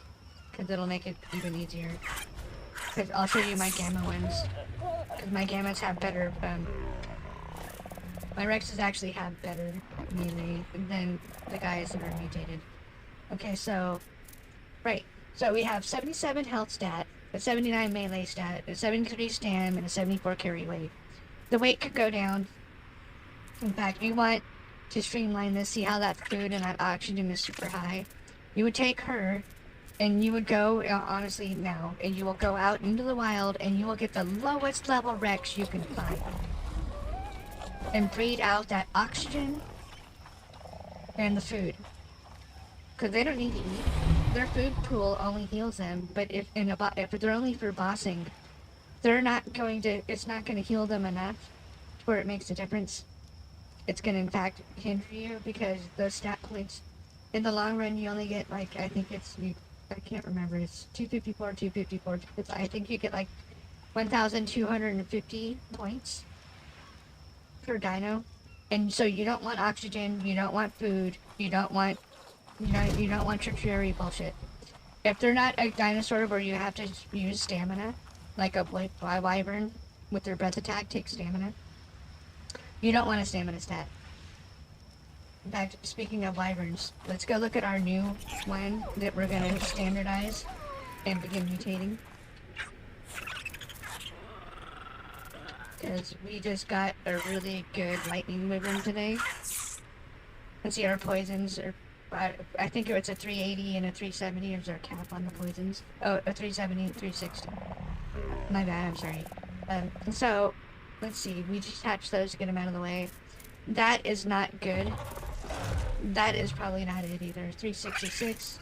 because it'll make it even easier. Because I'll show you my gamma ones. Because my gammas have better, my Rexes actually have better melee than the guys that are mutated. Okay, so, right. So we have 77 health stat, a 79 melee stat, a 73 stam, and a 74 carry weight. The weight could go down. In fact, you want to streamline this, see how that food and that oxygen is super high. You would take her, and you would go, honestly now, and you will go out into the wild, and you will get the lowest level Rex you can find. And breed out that oxygen and the food. Because they don't need to eat. Their food pool only heals them, but if they're only for bossing, they're not going to, it's not going to heal them enough where it makes a difference. It's going to in fact hinder you because those stat points, in the long run you only get like, I think it's, I can't remember, it's 254. I think you get like 1,250 points per dino. And so you don't want oxygen, you don't want food, you don't want tertiary bullshit. If they're not a dinosaur where you have to use stamina, like a wyvern with their breath attack takes stamina, you don't want a stamina stat. In fact, speaking of wyverns, let's go look at our new one that we're going to standardize and begin mutating. Because we just got a really good lightning wyvern today. Let's see, our poisons are, I think it's a 380 and a 370 is our cap on the poisons. Oh, a 370 and 360. My bad, I'm sorry. So, let's see, we just hatched those to get them out of the way. That is not good. That is probably not it either. 366.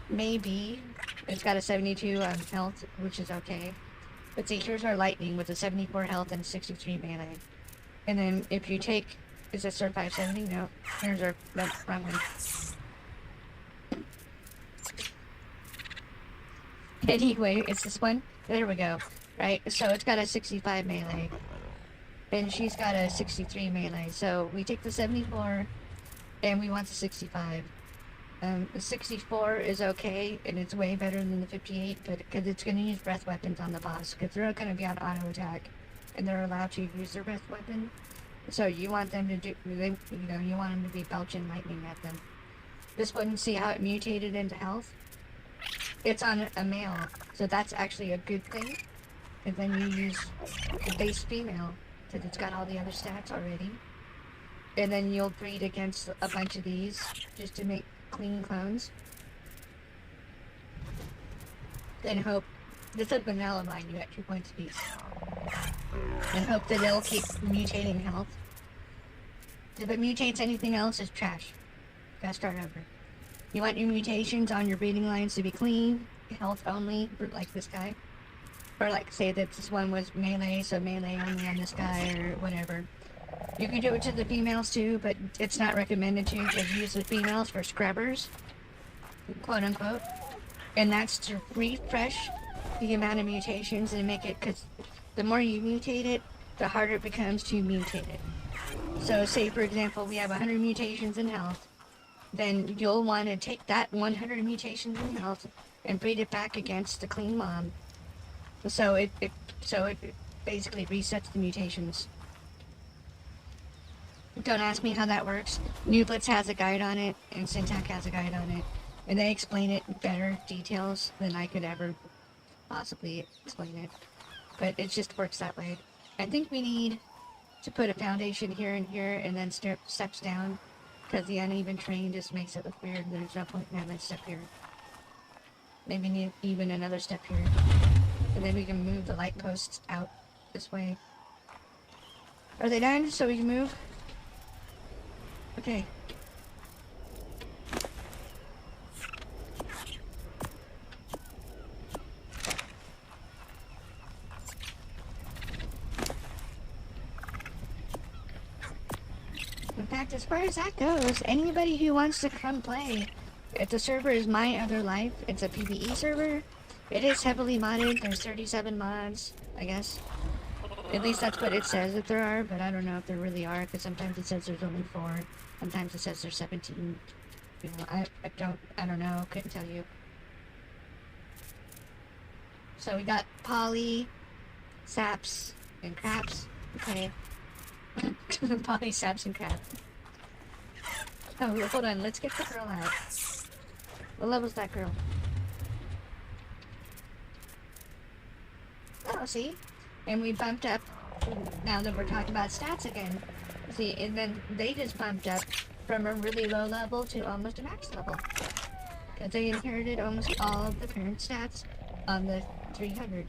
Maybe. It's got a 72 health, which is okay. But see, here's our lightning with a 74 health and 63 melee. And then if you take, is this our 570? No. Here's our, wrong one. Anyway, it's this one. There we go. Right, so it's got a 65 melee. And she's got a 63 melee. So we take the 74 and we want the 65. The 64 is okay, and it's way better than the 58, but because it's going to use breath weapons on the boss, because they're going to be on auto attack, and they're allowed to use their breath weapon. So you want them to do, you want them to be belching lightning at them. This one, see how it mutated into health? It's on a male, so that's actually a good thing. And then you use the base female, because it's got all the other stats already. And then you'll breed against a bunch of these, just to make clean clones. Then hope, this is vanilla mine, you got 2 points apiece. And hope that it'll keep mutating health. If it mutates anything else, it's trash. Gotta start over. You want your mutations on your breeding lines to be clean, health only, like this guy. Or like say that this one was melee, so melee only on this guy or whatever. You can do it to the females too, but it's not recommended to because use the females for scrubbers, quote unquote. And that's to refresh the amount of mutations and make it, because the more you mutate it, the harder it becomes to mutate it. So say for example we have 100 mutations in health, then you'll want to take that 100 mutations in health and breed it back against the clean mom. So it basically resets the mutations. Don't ask me how that works. Nublitz has a guide on it, and Syntac has a guide on it, and they explain it in better details than I could ever possibly explain it. But it just works that way. I think we need to put a foundation here and here, and then steps down, because the uneven terrain just makes it look weird. There's no point in having a step here. Maybe need even another step here. And then we can move the light posts out this way. Are they done? So we can move? Okay. In fact, as far as that goes, anybody who wants to come play, if the server is My Other Life, it's a PvE server. It is heavily modded. There's 37 mods, I guess. At least that's what it says that there are, but I don't know if there really are, because sometimes it says there's only 4. Sometimes it says there's 17. You know, I don't know. Couldn't tell you. So we got poly, saps, and craps. Okay. Poly, saps, and craps. Oh, hold on. Let's get the girl out. What level's that girl? Oh, see? And we bumped up, now that we're talking about stats again. See, and then they just bumped up from a really low level to almost a max level. Because they inherited almost all of the current stats on the 300.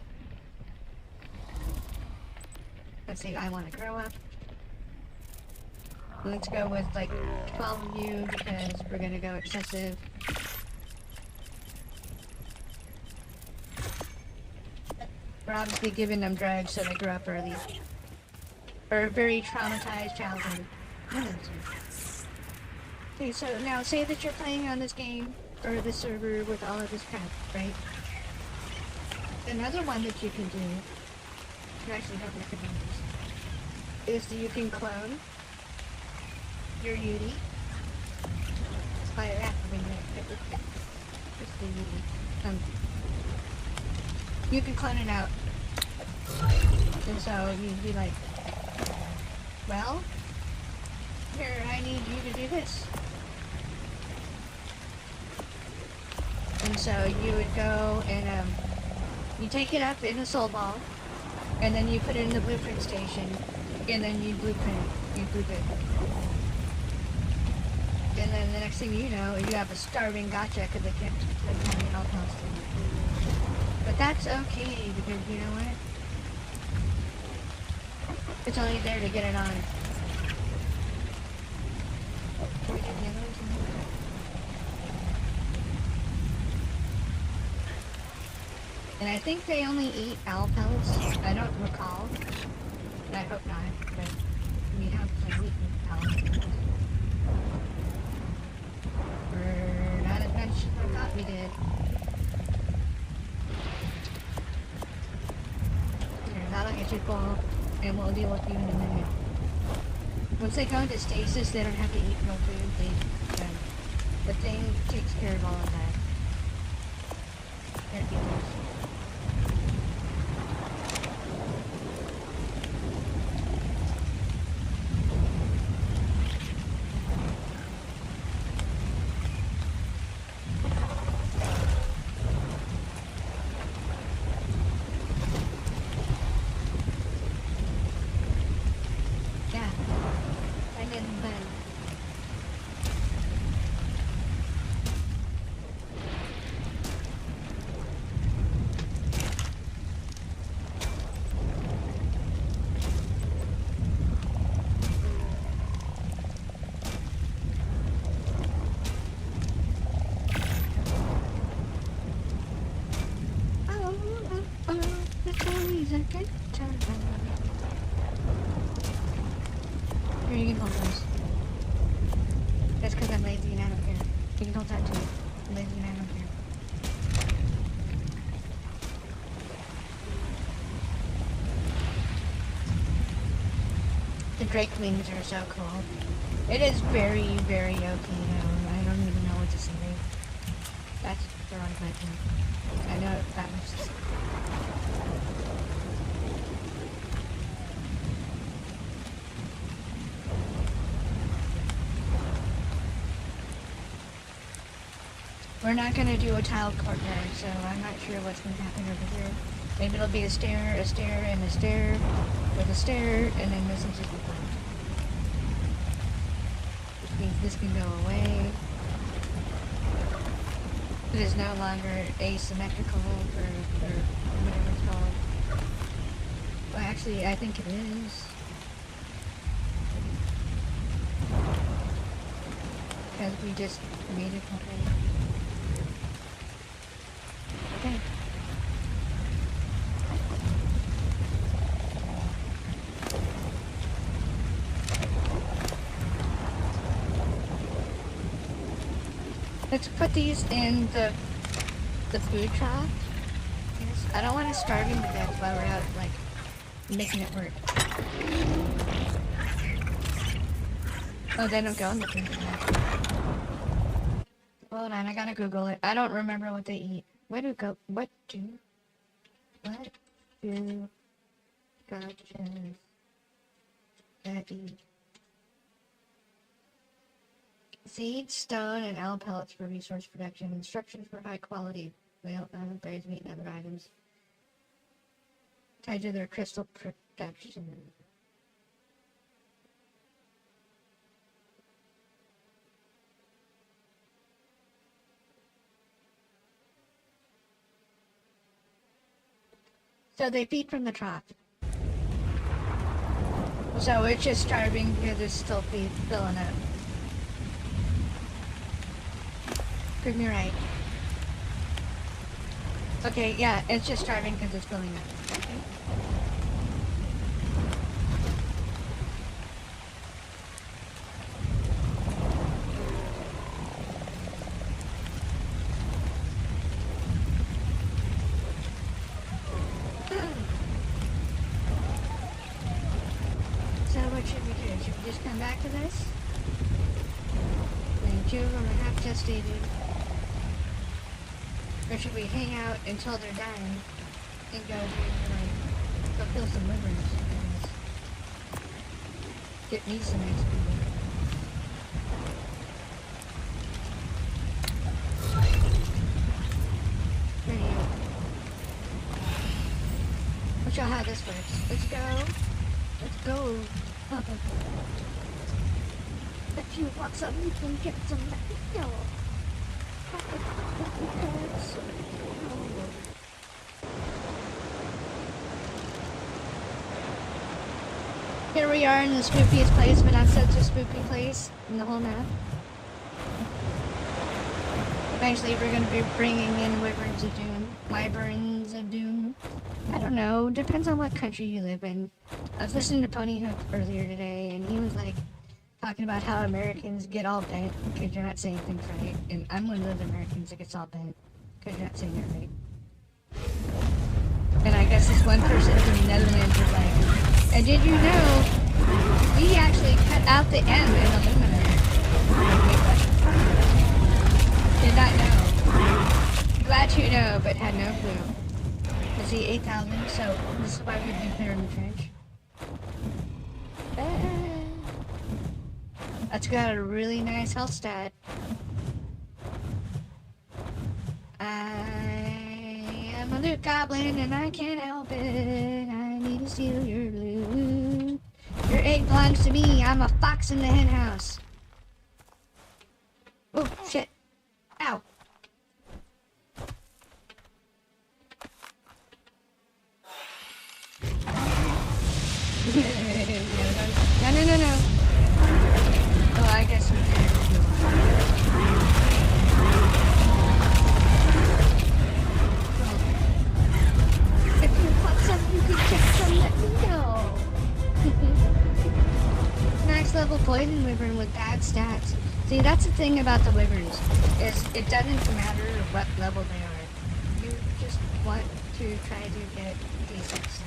Let's see, I want to grow up. Let's go with like 12 of you because we're going to go excessive. We're obviously giving them drugs so they grow up early. Or a very traumatized childhood. Okay, so now say that you're playing on this game, or this server with all of this crap, right? Another one that you can do, you actually don't recommend this, is that you can clone your Yudi. Just the Yudi. You can clone it out. And so you'd be like, well, here, I need you to do this. And so you would go and you take it up in a soul ball, and then you put it in the blueprint station, and then you blueprint it. And then the next thing you know, you have a starving gotcha because they can't any health points. But that's okay, because you know what? It's only there to get it on. Can we get the other ones in there? And I think they only eat owl pellets. I don't recall. I hope not, but we have like eaten owl pellets. We're not as much as I thought we did. Here, that'll get you full, and we'll deal with you in a minute. Once they go into stasis, they don't have to eat real food. The thing takes care of all of that. There it goes. Here, you can hold those. That's because I'm lazy and I don't care. You can hold that too. I'm lazy and I don't care. The Drake wings are so cool. It is very, very OP though. I don't even know what to say. That's the wrong button. I know that was... We're not gonna do a tiled courtyard, so I'm not sure what's gonna happen over here. Maybe it'll be a stair, and a stair, with a stair, and then this will just be flat. Which means this can go away. It is no longer asymmetrical, or whatever it's called. Well, actually, I think it is. Because we just made it complete. Okay. Let's put these in the food trough, focus. I don't want to starve him to death while we're out, like, making it work. Oh, they don't go in the drinking map. Hold on, I gotta Google it. I don't remember what they eat. What do gotchas that eat? Seeds, stone, and owl pellets for resource production. Instructions for high quality whale, berries, meat, and other items tied to their crystal production. So they feed from the trough. So it's just starving because it's still filling up. Prove me right. Okay, yeah, it's just starving because it's filling up. Okay. So what should we do? Should we just come back to this? And two of them are half gestated. Or should we hang out until they're dying and go do, like, go kill some livers and get me some XP? I'll show how this works. Let's go. Let's go. If you want some, you can get some. Let's go. Here we are in the spookiest place, but not such a spooky place in the whole map. Eventually we're going to be bringing in Wyverns of Doom. Wyverns of Doom. I don't know, depends on what country you live in. I was listening to Pony Hook earlier today, and he was like, talking about how Americans get all bent because you're not saying things right. And I'm one of those Americans that gets all bent because you're not saying it right. And I guess this one person from the Netherlands was like, and did you know we actually cut out the M in aluminum? Did not know. Glad you know, but had no clue. I see 8,000, so this is why we've been clear in the trench. That's got a really nice health stat. I am a loot goblin and I can't help it. I need to steal your loot. Your egg belongs to me. I'm a fox in the hen house. Oh, shit. Ow. No. Oh, I guess we can. If you want some, you can get some, let me know. Max level poison wyvern with bad stats. See, that's the thing about the wyverns, is it doesn't matter what level they are. You just want to try to get decent stats.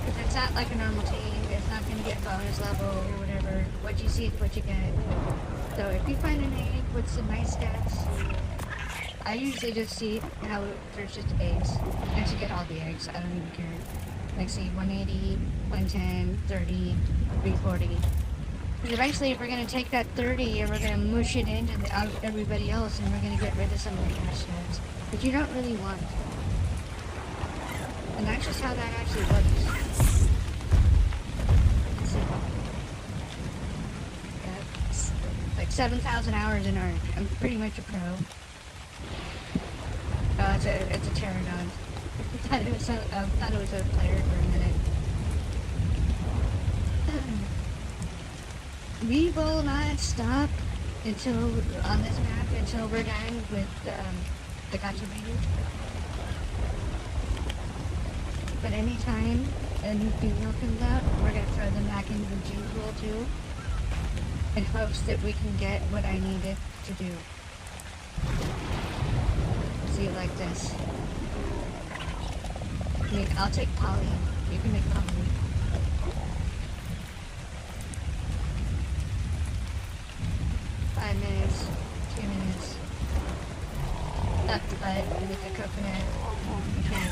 If it's not like a normal team, it's not going to get bonus level or whatever. What you see is what you get. So if you find an egg with some nice stats, I usually just see how there's just eggs. I should get all the eggs, I don't even care. Like see 180, 110, 30, 340. Because eventually if we're going to take that 30 and we're going to mush it into everybody else and we're going to get rid of some of the cash stats. But you don't really want. And that's just how that actually works. That's like 7,000 hours in Ark. I'm pretty much a pro. Oh, it's a pterodon. I thought it was a player for a minute. We will not stop until on this map until we're done with the gacha breeder. But anytime a new female comes out, we're gonna throw them back into the gene pool too, in hopes that we can get what I needed to do. See, like this. I'll take Polly. You can make Polly. Minutes, 2 minutes. Up the butt with the coconut. Okay.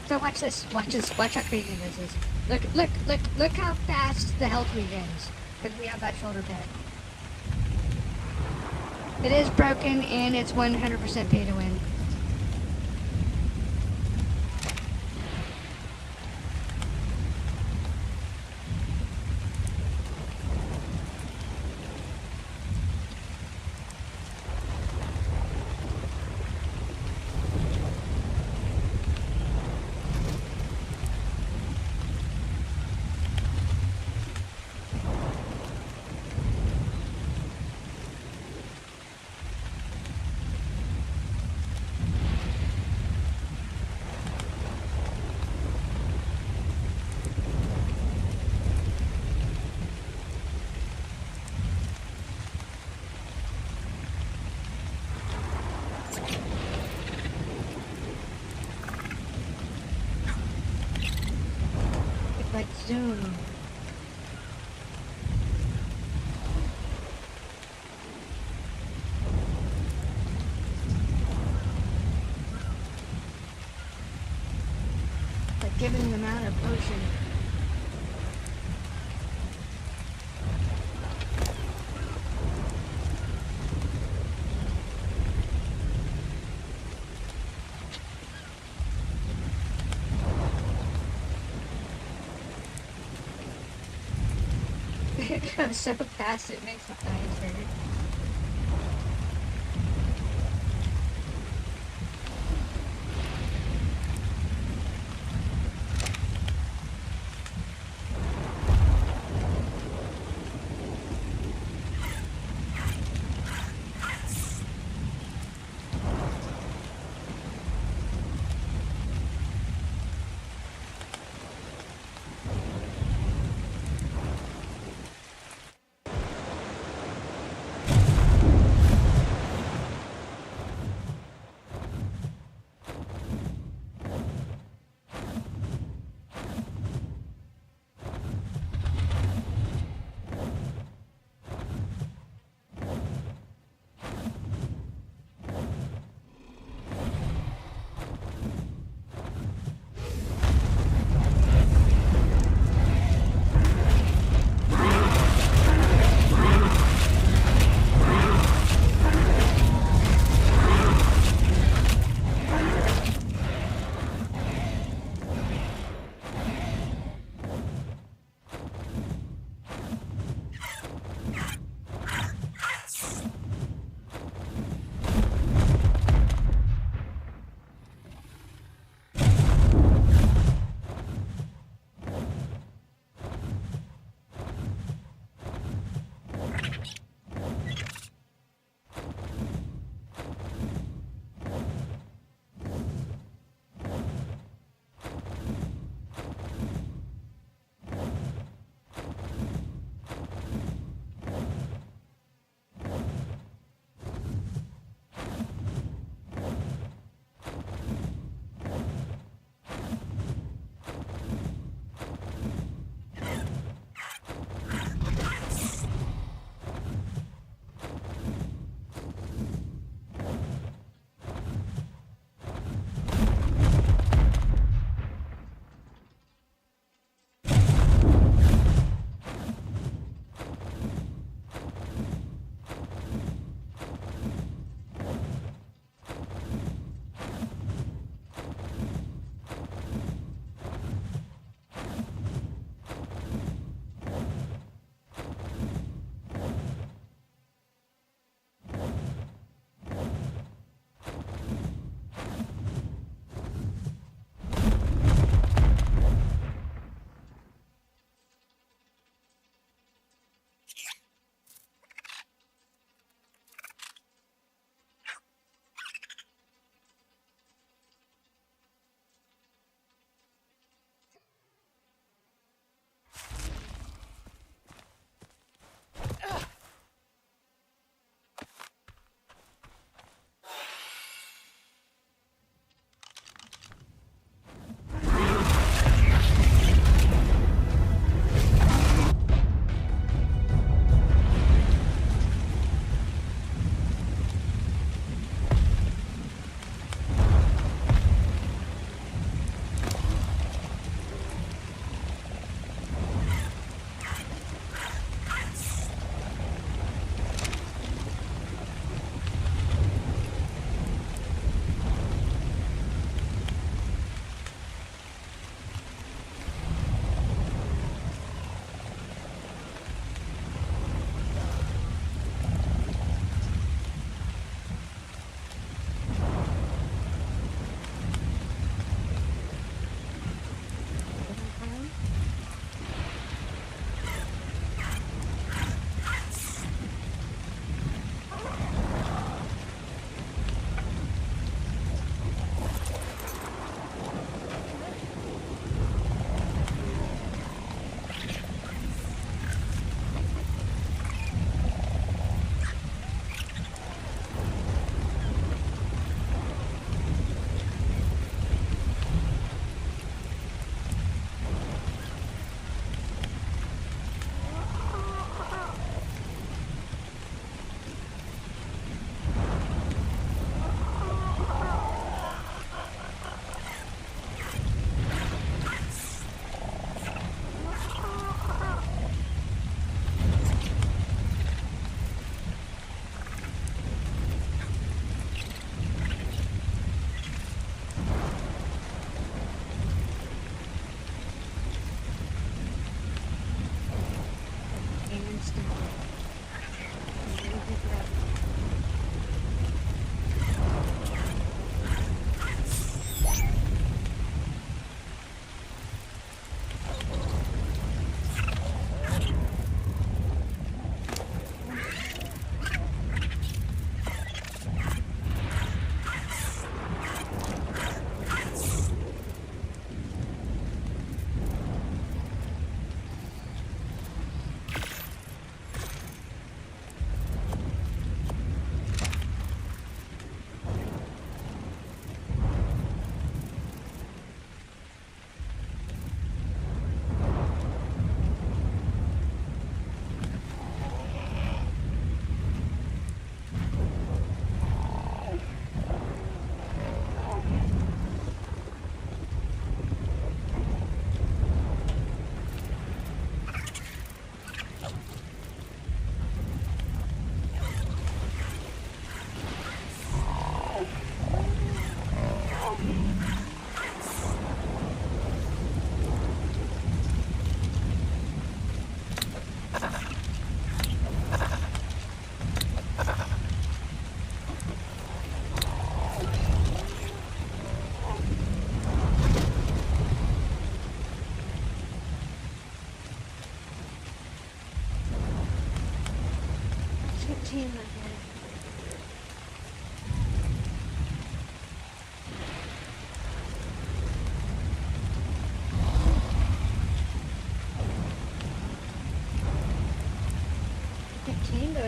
So watch this. Watch this. Watch how crazy this is. Look how fast the health regains. Because we have that shoulder pad. It is broken and it's 100% pay to win. Like zoom. Like given the amount of potion. It goes so fast it makes my eyes hurt.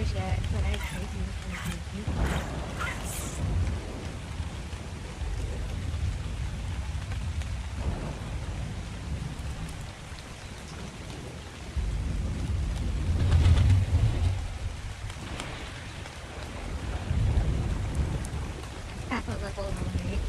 toys yet, but I trade them for you. Half a level already.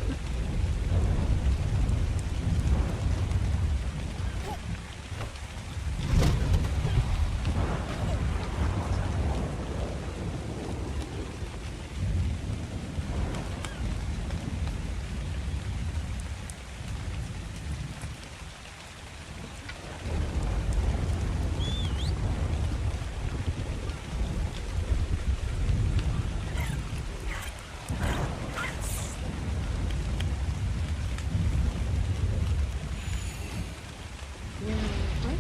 What?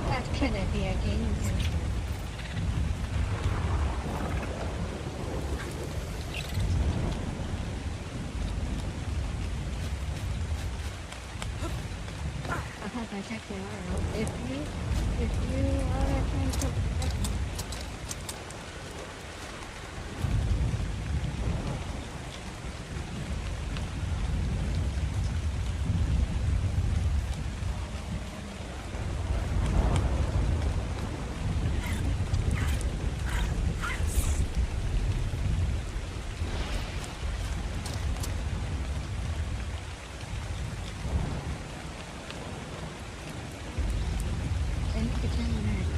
That's gonna be a game. I'll have my check tomorrow. If you are trying to then you can tell me next.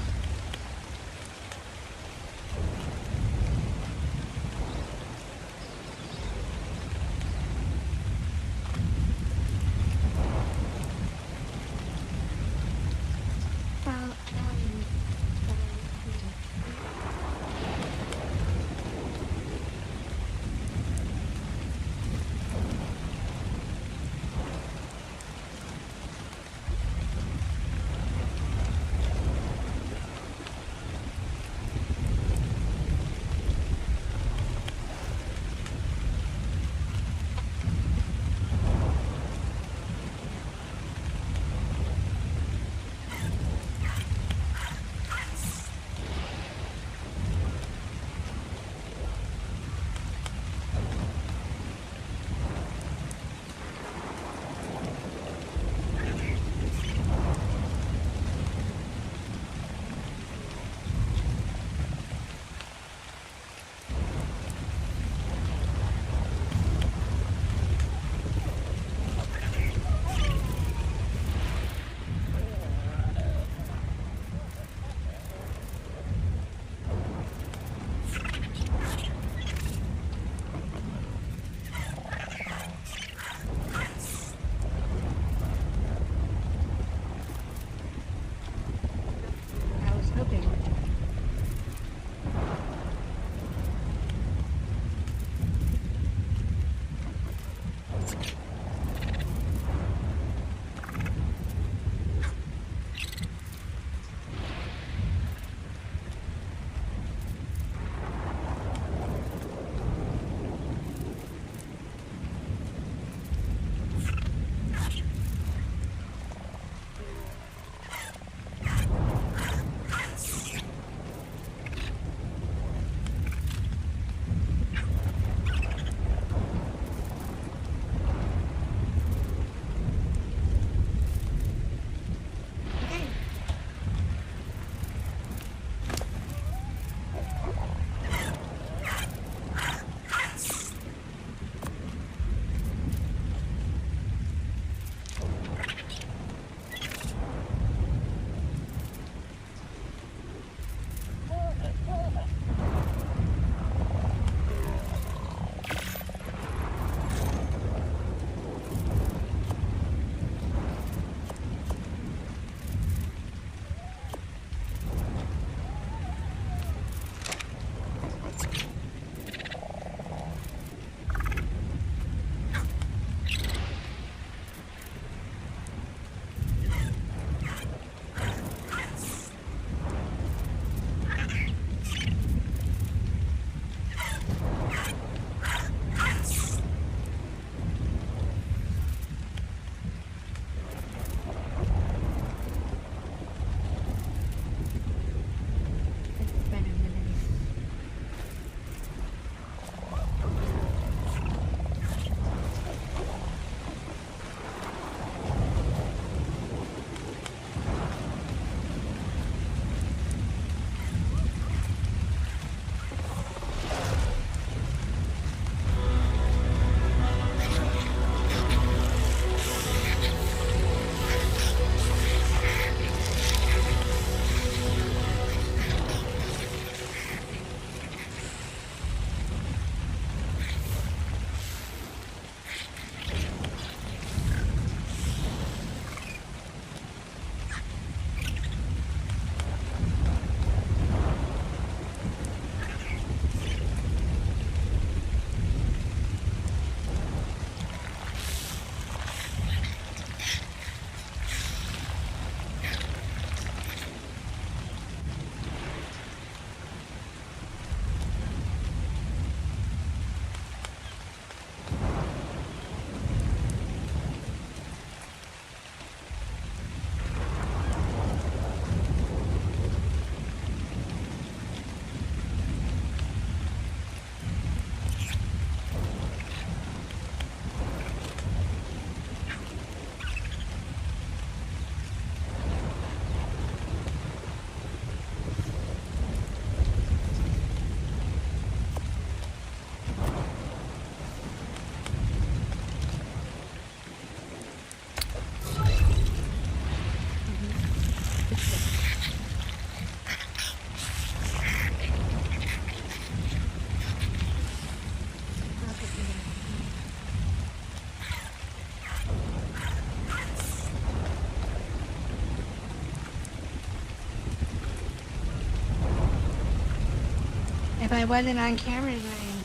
if I wasn't on camera, then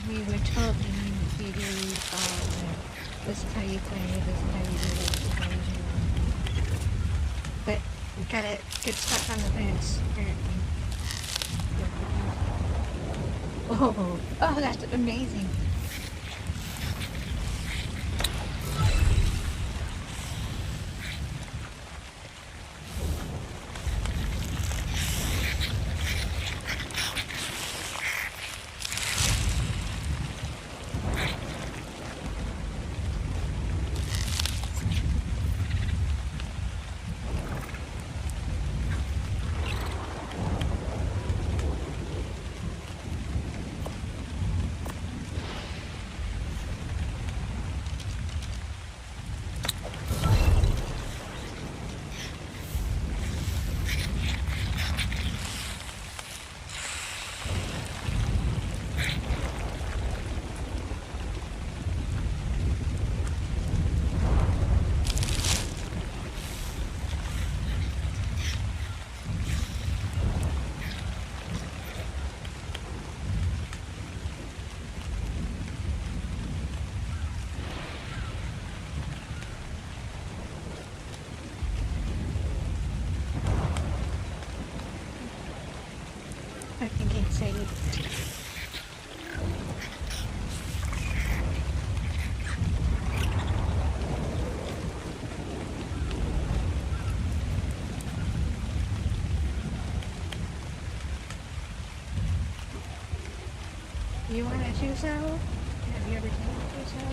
we would totally be doing this is how you play, this is how you do this, this is how you do that. But we gotta get stuck on the fence, apparently. Oh, that's amazing. I think it's safe. You want a two-cell? Have you ever taken a two-cell?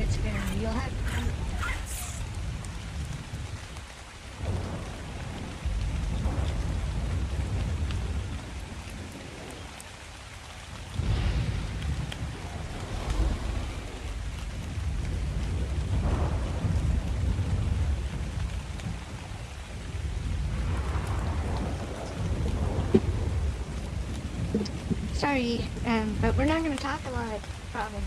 It's scary. You'll have sorry, but we're not going to talk a lot, probably.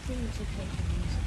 Things are taking easy.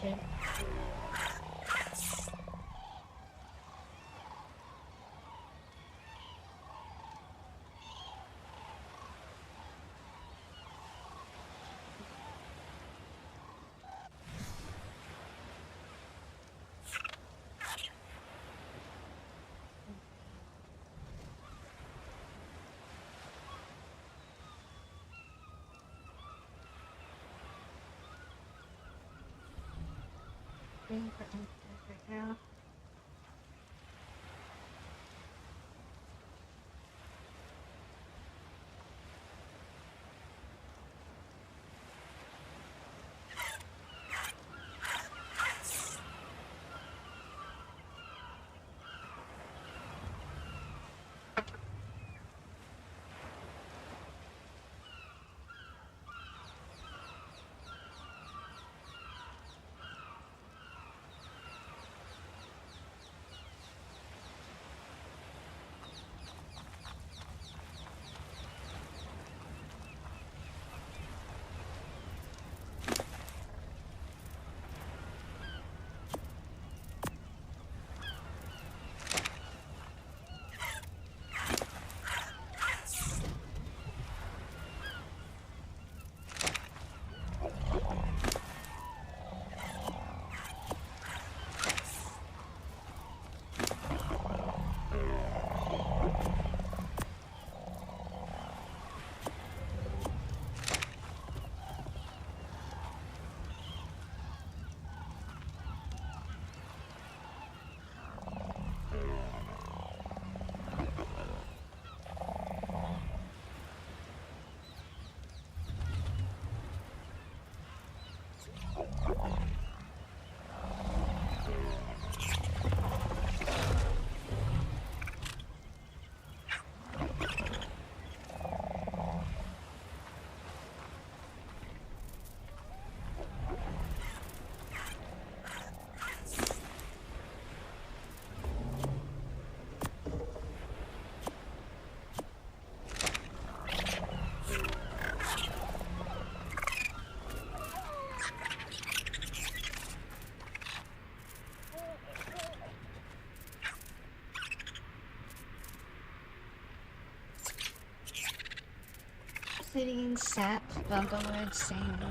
good. Waiting for him right now. Sitting in sap, bumblewood, sand,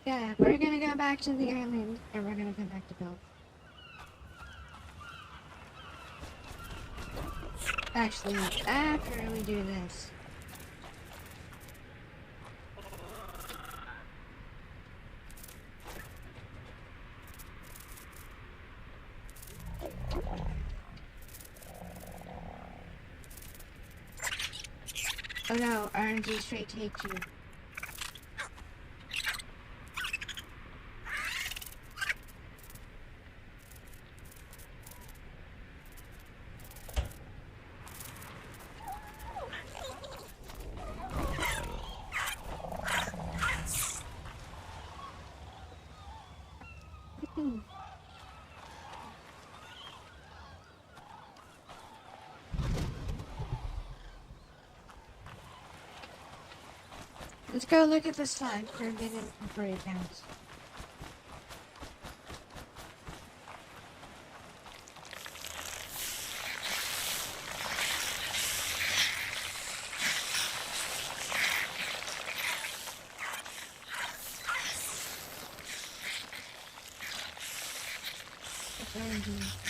yeah, we're gonna go back to the island and we're gonna come back to build. Actually, after we do this. Oh no, RNG straight take two. Let's go look at the slide for a minute before it counts. OMG.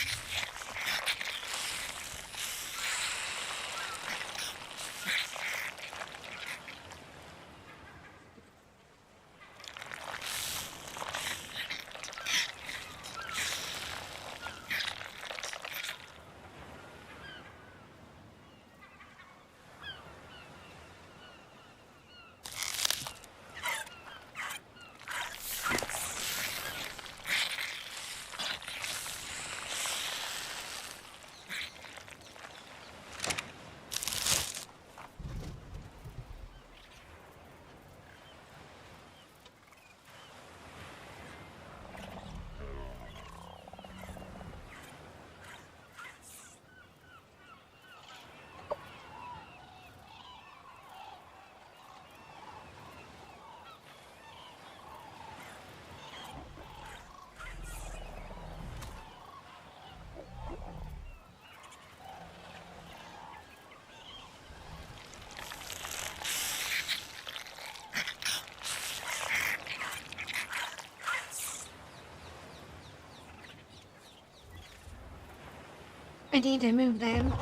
I need to move them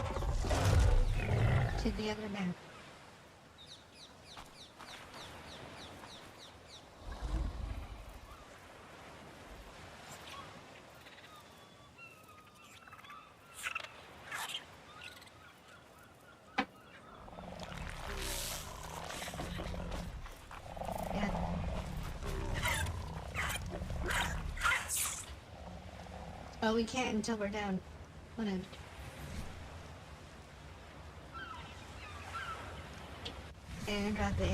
to the other map. Yeah. Oh, we can't until we're down. Hold on. And got the egg.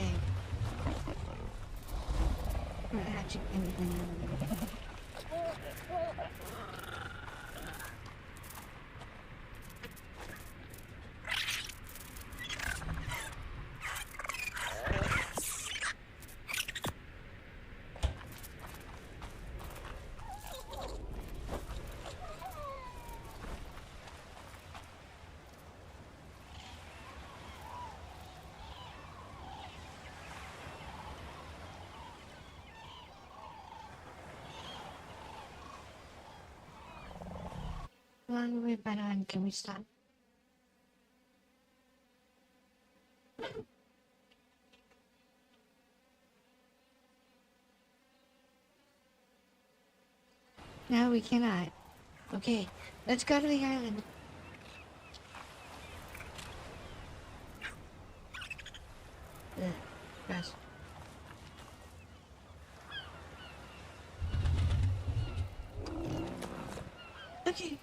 I'm not hatching anything. One we've been on, can we stop? No, we cannot. Okay, let's go to the island. Ugh, gross. Okay.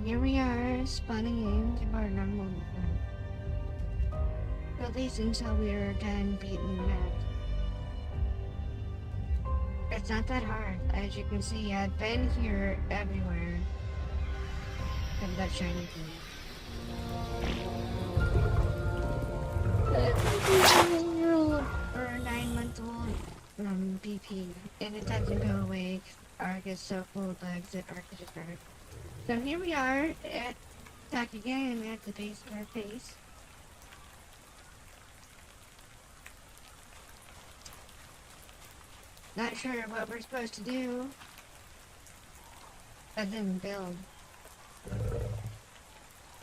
Here we are, spawning into our normal at least until we are done beating the map. It's not that hard. As you can see, I've been here everywhere. And that shiny thing. Or a 9-month-old BP, and it doesn't go away. Ark is so full of bugs that Ark is just hurt. So here we are, back again at the base of our face. Not sure what we're supposed to do, other than build.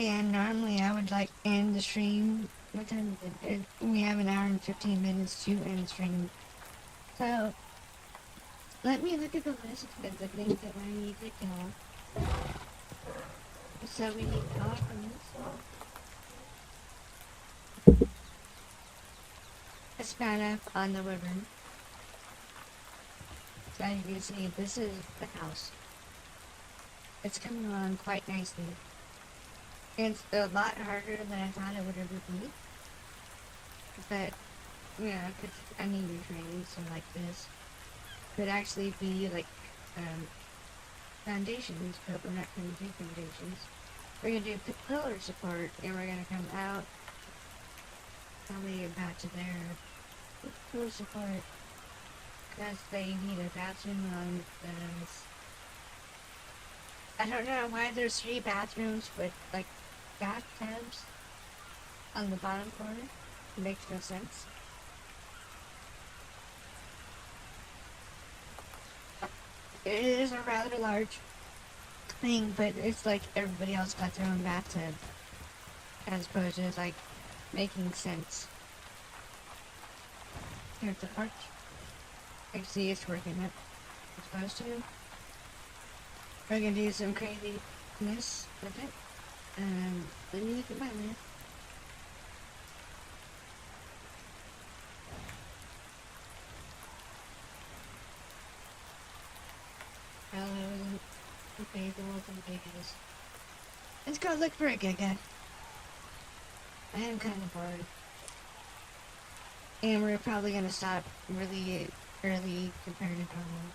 And normally I would like end the stream. What time is it? We have an hour and 15 minutes to end the stream. So, let me look at the list of the things that I need to kill. So we need coffins. A spat up on the wyvern. So as you can see, this is the house. It's coming along quite nicely. It's a lot harder than I thought it would ever be. But, yeah, because I need new training, so like this could actually be like foundations, but we're not going to do foundations. We're going to do pillar support, and we're going to come out probably about to there. Pillar support, because they need a bathroom on this. I don't know why there's 3 bathrooms with like bathtubs on the bottom corner. It makes no sense. It is a rather large thing, but it's like everybody else got their own bathtub, as opposed to like making sense. Here's the arch. I see it's working up. It's supposed to. We're gonna do some craziness with it. Let me look at my list. Well, I wasn't okay, there wasn't big as. Let's go look for a giga. I am kind of bored. And we're probably gonna stop really early compared to normal.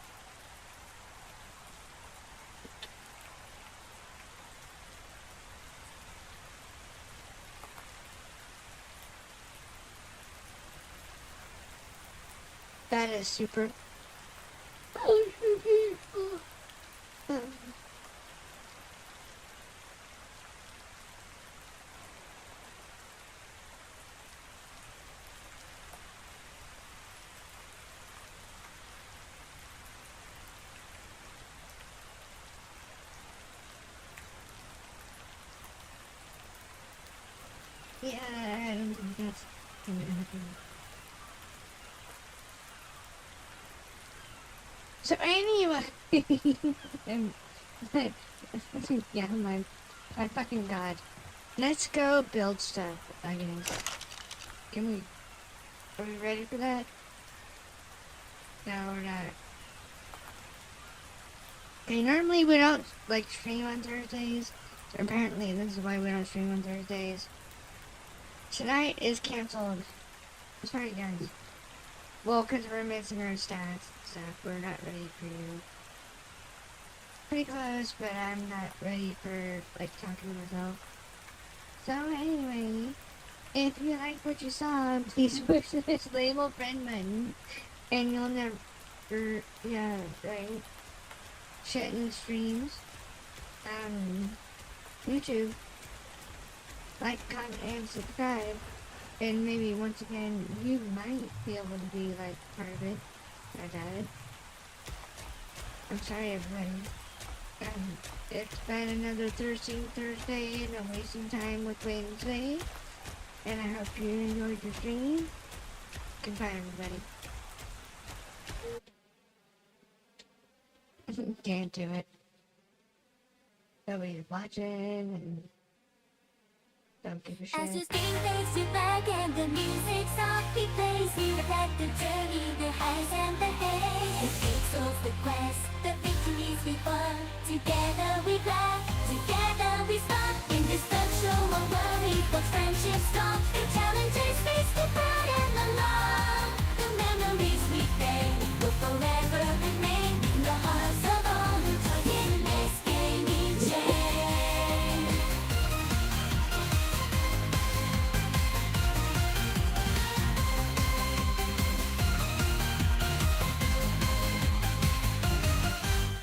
That is super. Yeah, I don't think that's gonna happen. So anyway, yeah, my fucking god. Let's go build stuff, I guess. Are we ready for that? No, we're not. Okay, normally we don't, like, stream on Thursdays. So apparently this is why we don't stream on Thursdays. Tonight is canceled. Sorry, guys. Well, because we're missing our stats and stuff. We're not ready for you. Pretty close, but I'm not ready for, like, talking to myself. So, anyway, if you like what you saw, please push this label friend button. And you'll never, yeah, right? Shit in streams. YouTube. Like, comment, and subscribe. And maybe once again, you might be able to be like part of it. I doubt it. I'm sorry, everybody. It's been another Thursday and I'm wasting time with Wednesday. And I hope you enjoyed your stream. Goodbye, everybody. Can't do it. Nobody's watching and don't give a shit. As your skin takes you back and the music softly plays, you reflect the journey, the highs and the haze. The peaks of the quest, the victories we won. Together we laugh. Together we spark in this virtual world. We build friendships strong. Through challenges face the proud and the love. The memories we made will forever remain in the hearts of all who took in this gaming chain.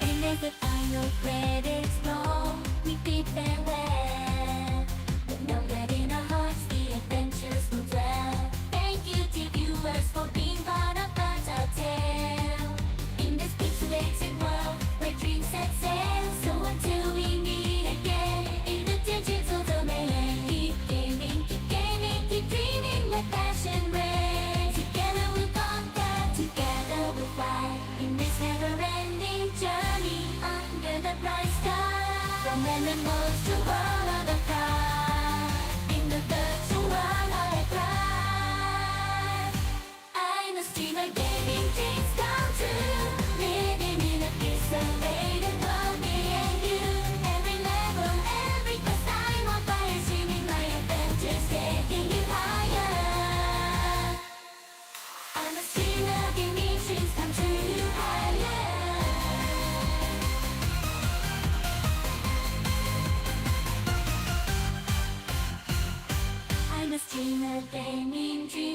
And as the final credits roll, we bid farewell. But know that in our hearts the adventures will dwell. Thank you to viewers for being part of our tale. In this pixelated world where dreams set sail. So until we meet again in the digital domain, keep gaming, keep dreaming, let passion reign. Together we'll conquer, together we'll fly in this never-ending journey under the bright sky. From animals to world of the pride, in the virtual world I thrive. I'm a streamer, gaming dreams come true, living in a pixelated world, me and you. Every level, every quest, I'm on fire, streaming my adventures, taking you higher. I'm a streamer, gaming dreams come true, higher. I'm a streamer, gaming dreams